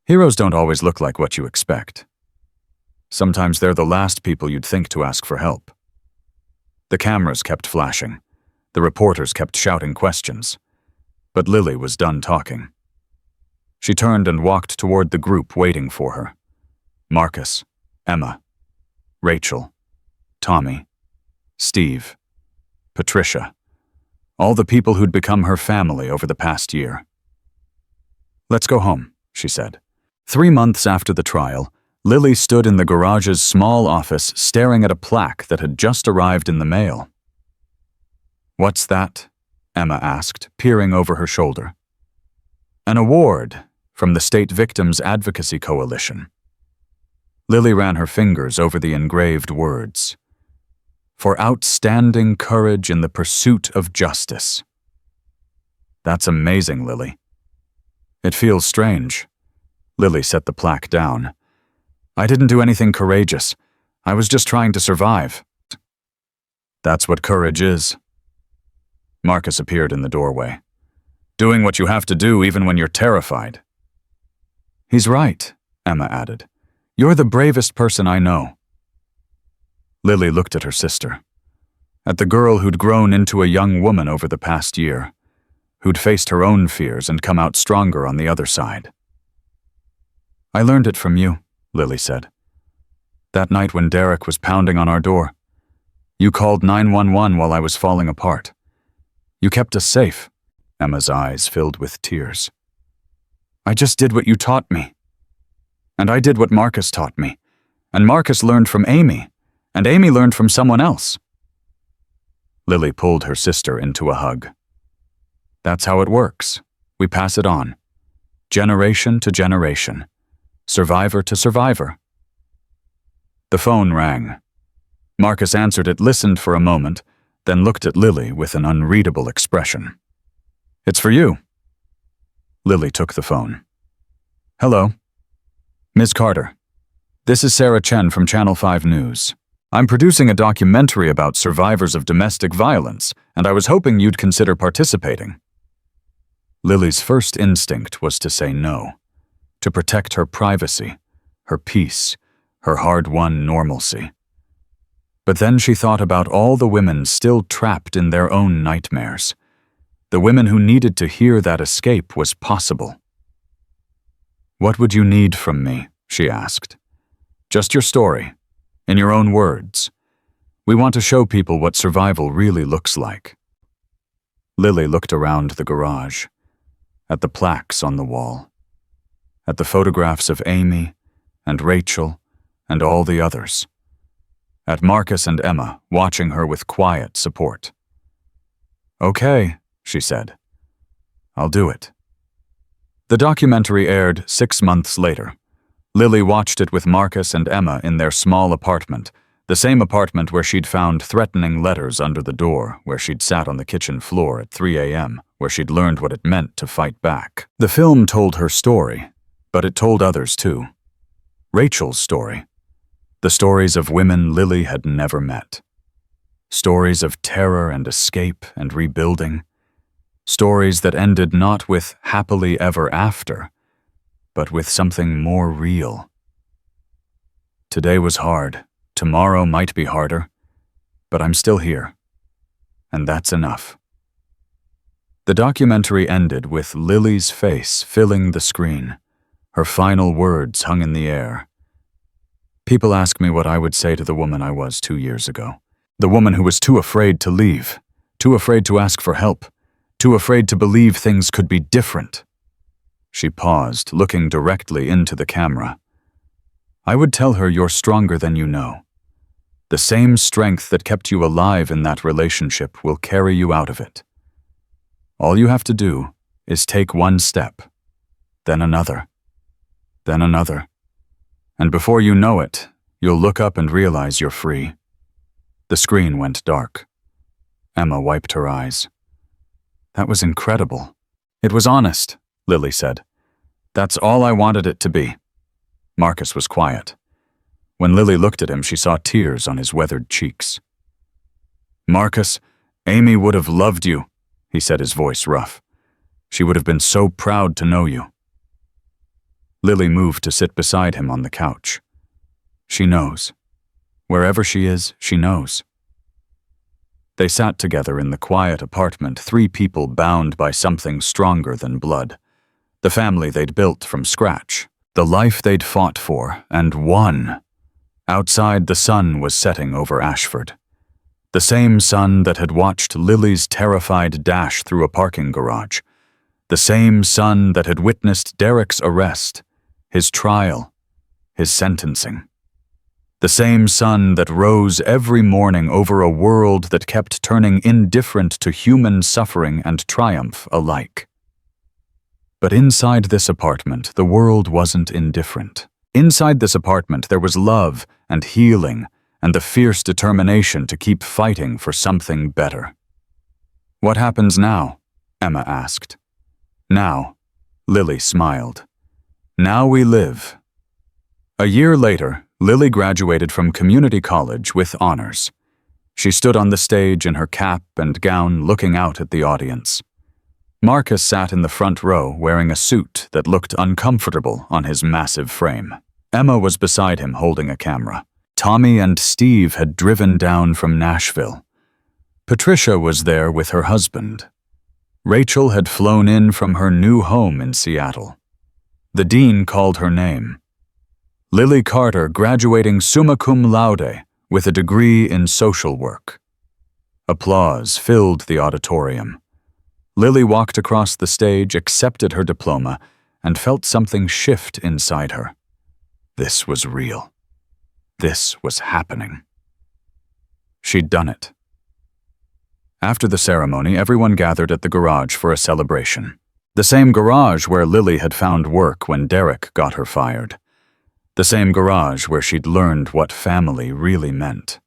Heroes don't always look like what you expect. Sometimes they're the last people you'd think to ask for help. The cameras kept flashing. The reporters kept shouting questions. But Lily was done talking. She turned and walked toward the group waiting for her. Marcus, Emma, Rachel, Tommy, Steve, Patricia, all the people who'd become her family over the past year. Let's go home, she said. 3 months after the trial, Lily stood in the garage's small office staring at a plaque that had just arrived in the mail. What's that? Emma asked, peering over her shoulder. An award from the State Victims Advocacy Coalition. Lily ran her fingers over the engraved words. For outstanding courage in the pursuit of justice. That's amazing, Lily. It feels strange. Lily set the plaque down. I didn't do anything courageous. I was just trying to survive. That's what courage is. Marcus appeared in the doorway. Doing what you have to do even when you're terrified. He's right, Emma added. You're the bravest person I know. Lily looked at her sister. At the girl who'd grown into a young woman over the past year. Who'd faced her own fears and come out stronger on the other side. I learned it from you, Lily said. That night when Derek was pounding on our door. You called 911 while I was falling apart. You kept us safe. Emma's eyes filled with tears. I just did what you taught me. And I did what Marcus taught me. And Marcus learned from Amy. And Amy learned from someone else. Lily pulled her sister into a hug. That's how it works. We pass it on. Generation to generation. Survivor to survivor. The phone rang. Marcus answered it, listened for a moment, then looked at Lily with an unreadable expression. It's for you. Lily took the phone. Hello. Ms. Carter. This is Sarah Chen from Channel 5 News. I'm producing a documentary about survivors of domestic violence, and I was hoping you'd consider participating. Lily's first instinct was to say no, to protect her privacy, her peace, her hard-won normalcy. But then she thought about all the women still trapped in their own nightmares, the women who needed to hear that escape was possible. What would you need from me? She asked. Just your story, in your own words. We want to show people what survival really looks like. Lily looked around the garage, at the plaques on the wall, at the photographs of Amy and Rachel and all the others, at Marcus and Emma watching her with quiet support. Okay, she said. I'll do it. The documentary aired 6 months later. Lily watched it with Marcus and Emma in their small apartment, the same apartment where she'd found threatening letters under the door, where she'd sat on the kitchen floor at 3 a.m., where she'd learned what it meant to fight back. The film told her story, but it told others too. Rachel's story. The stories of women Lily had never met. Stories of terror and escape and rebuilding. Stories that ended not with happily ever after, but with something more real. Today was hard. Tomorrow might be harder, but I'm still here. And that's enough. The documentary ended with Lily's face filling the screen, Her final words hung in the air. People ask me what I would say to the woman I was 2 years ago. The woman who was too afraid to leave, too afraid to ask for help, too afraid to believe things could be different. She paused, looking directly into the camera. I would tell her you're stronger than you know. The same strength that kept you alive in that relationship will carry you out of it. All you have to do is take one step, then another, then another. And before you know it, you'll look up and realize you're free. The screen went dark. Emma wiped her eyes. That was incredible. It was honest, Lily said. That's all I wanted it to be. Marcus was quiet. When Lily looked at him, she saw tears on his weathered cheeks. Marcus, Amy would have loved you, he said, his voice rough. She would have been so proud to know you. Lily moved to sit beside him on the couch. She knows. Wherever she is, she knows. They sat together in the quiet apartment, 3 people bound by something stronger than blood. The family they'd built from scratch, the life they'd fought for and won. Outside, the sun was setting over Ashford. The same sun that had watched Lily's terrified dash through a parking garage. The same sun that had witnessed Derek's arrest, his trial, his sentencing. The same sun that rose every morning over a world that kept turning indifferent to human suffering and triumph alike. But inside this apartment, the world wasn't indifferent. Inside this apartment, there was love and healing and the fierce determination to keep fighting for something better. What happens now? Emma asked. Now, Lily smiled. Now we live. A year later, Lily graduated from community college with honors. She stood on the stage in her cap and gown, looking out at the audience. Marcus sat in the front row wearing a suit that looked uncomfortable on his massive frame. Emma was beside him holding a camera. Tommy and Steve had driven down from Nashville. Patricia was there with her husband. Rachel had flown in from her new home in Seattle. The dean called her name. Lily Carter, graduating summa cum laude with a degree in social work. Applause filled the auditorium. Lily walked across the stage, accepted her diploma, and felt something shift inside her. This was real. This was happening. She'd done it. After the ceremony, everyone gathered at the garage for a celebration. The same garage where Lily had found work when Derek got her fired. The same garage where she'd learned what family really meant.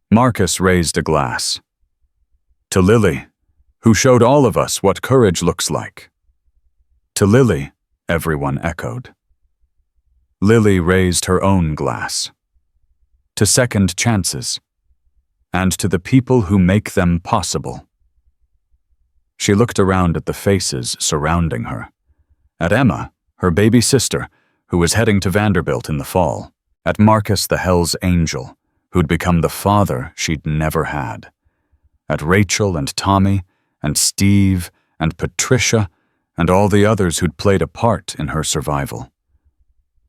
Marcus raised a glass. To Lily, who showed all of us what courage looks like. To Lily, everyone echoed. Lily raised her own glass. To second chances, and to the people who make them possible. She looked around at the faces surrounding her. At Emma, her baby sister, who was heading to Vanderbilt in the fall. At Marcus, the Hell's Angel, who'd become the father she'd never had. At Rachel and Tommy and Steve and Patricia and all the others who'd played a part in her survival.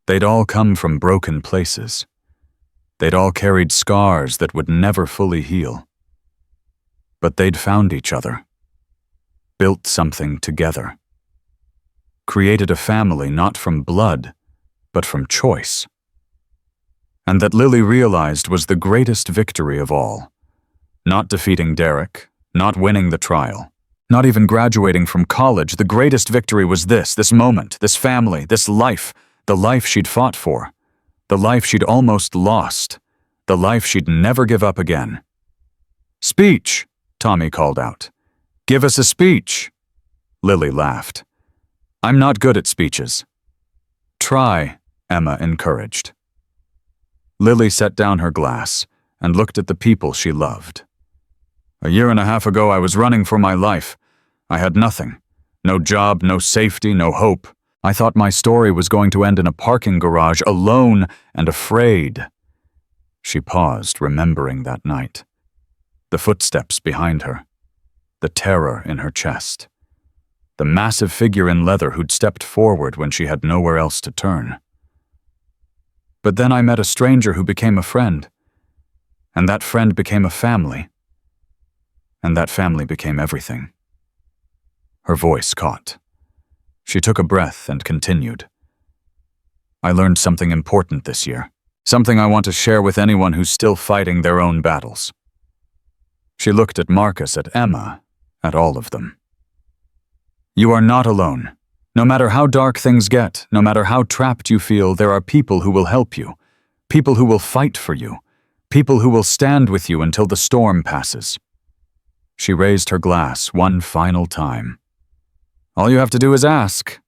They'd all come from broken places. They'd all carried scars that would never fully heal. But they'd found each other, built something together, created a family not from blood, but from choice. And that Lily realized was the greatest victory of all. Not defeating Derek, not winning the trial, not even graduating from college. The greatest victory was this moment, this family, this life, the life she'd fought for, the life she'd almost lost, the life she'd never give up again. Speech, Tommy called out. Give us a speech. Lily laughed. I'm not good at speeches. Try, Emma encouraged. Lily set down her glass and looked at the people she loved. A year and a half ago, I was running for my life. I had nothing. No job, no safety, no hope. I thought my story was going to end in a parking garage, alone and afraid. She paused, remembering that night. The footsteps behind her. The terror in her chest. the massive figure in leather who'd stepped forward when she had nowhere else to turn. But then I met a stranger who became a friend, and that friend became a family, and that family became everything. Her voice caught. She took a breath and continued. I learned something important this year, something I want to share with anyone who's still fighting their own battles. She looked at Marcus, at Emma, at all of them. You are not alone. No matter how dark things get, no matter how trapped you feel, there are people who will help you, people who will fight for you, people who will stand with you until the storm passes. She raised her glass one final time. All you have to do is ask.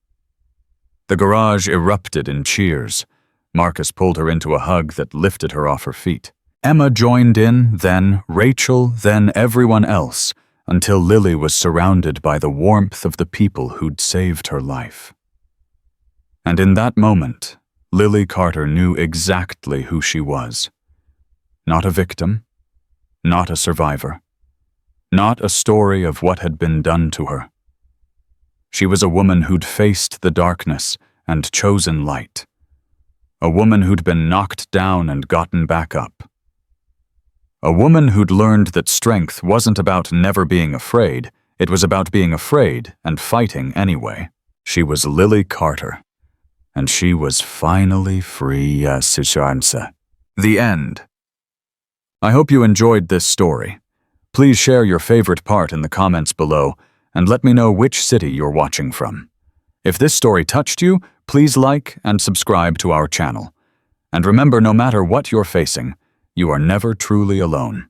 The garage erupted in cheers. Marcus pulled her into a hug that lifted her off her feet. Emma joined in, then Rachel, then everyone else, until Lily was surrounded by the warmth of the people who'd saved her life. And in that moment, Lily Carter knew exactly who she was. Not a victim, not a survivor, not a story of what had been done to her. She was a woman who'd faced the darkness and chosen light. A woman who'd been knocked down and gotten back up. A woman who'd learned that strength wasn't about never being afraid, it was about being afraid and fighting anyway. She was Lily Carter, and she was finally free as Sushansa. The end. I hope you enjoyed this story. Please share your favorite part in the comments below, and let me know which city you're watching from. If this story touched you, please like and subscribe to our channel. And remember, no matter what you're facing, you are never truly alone.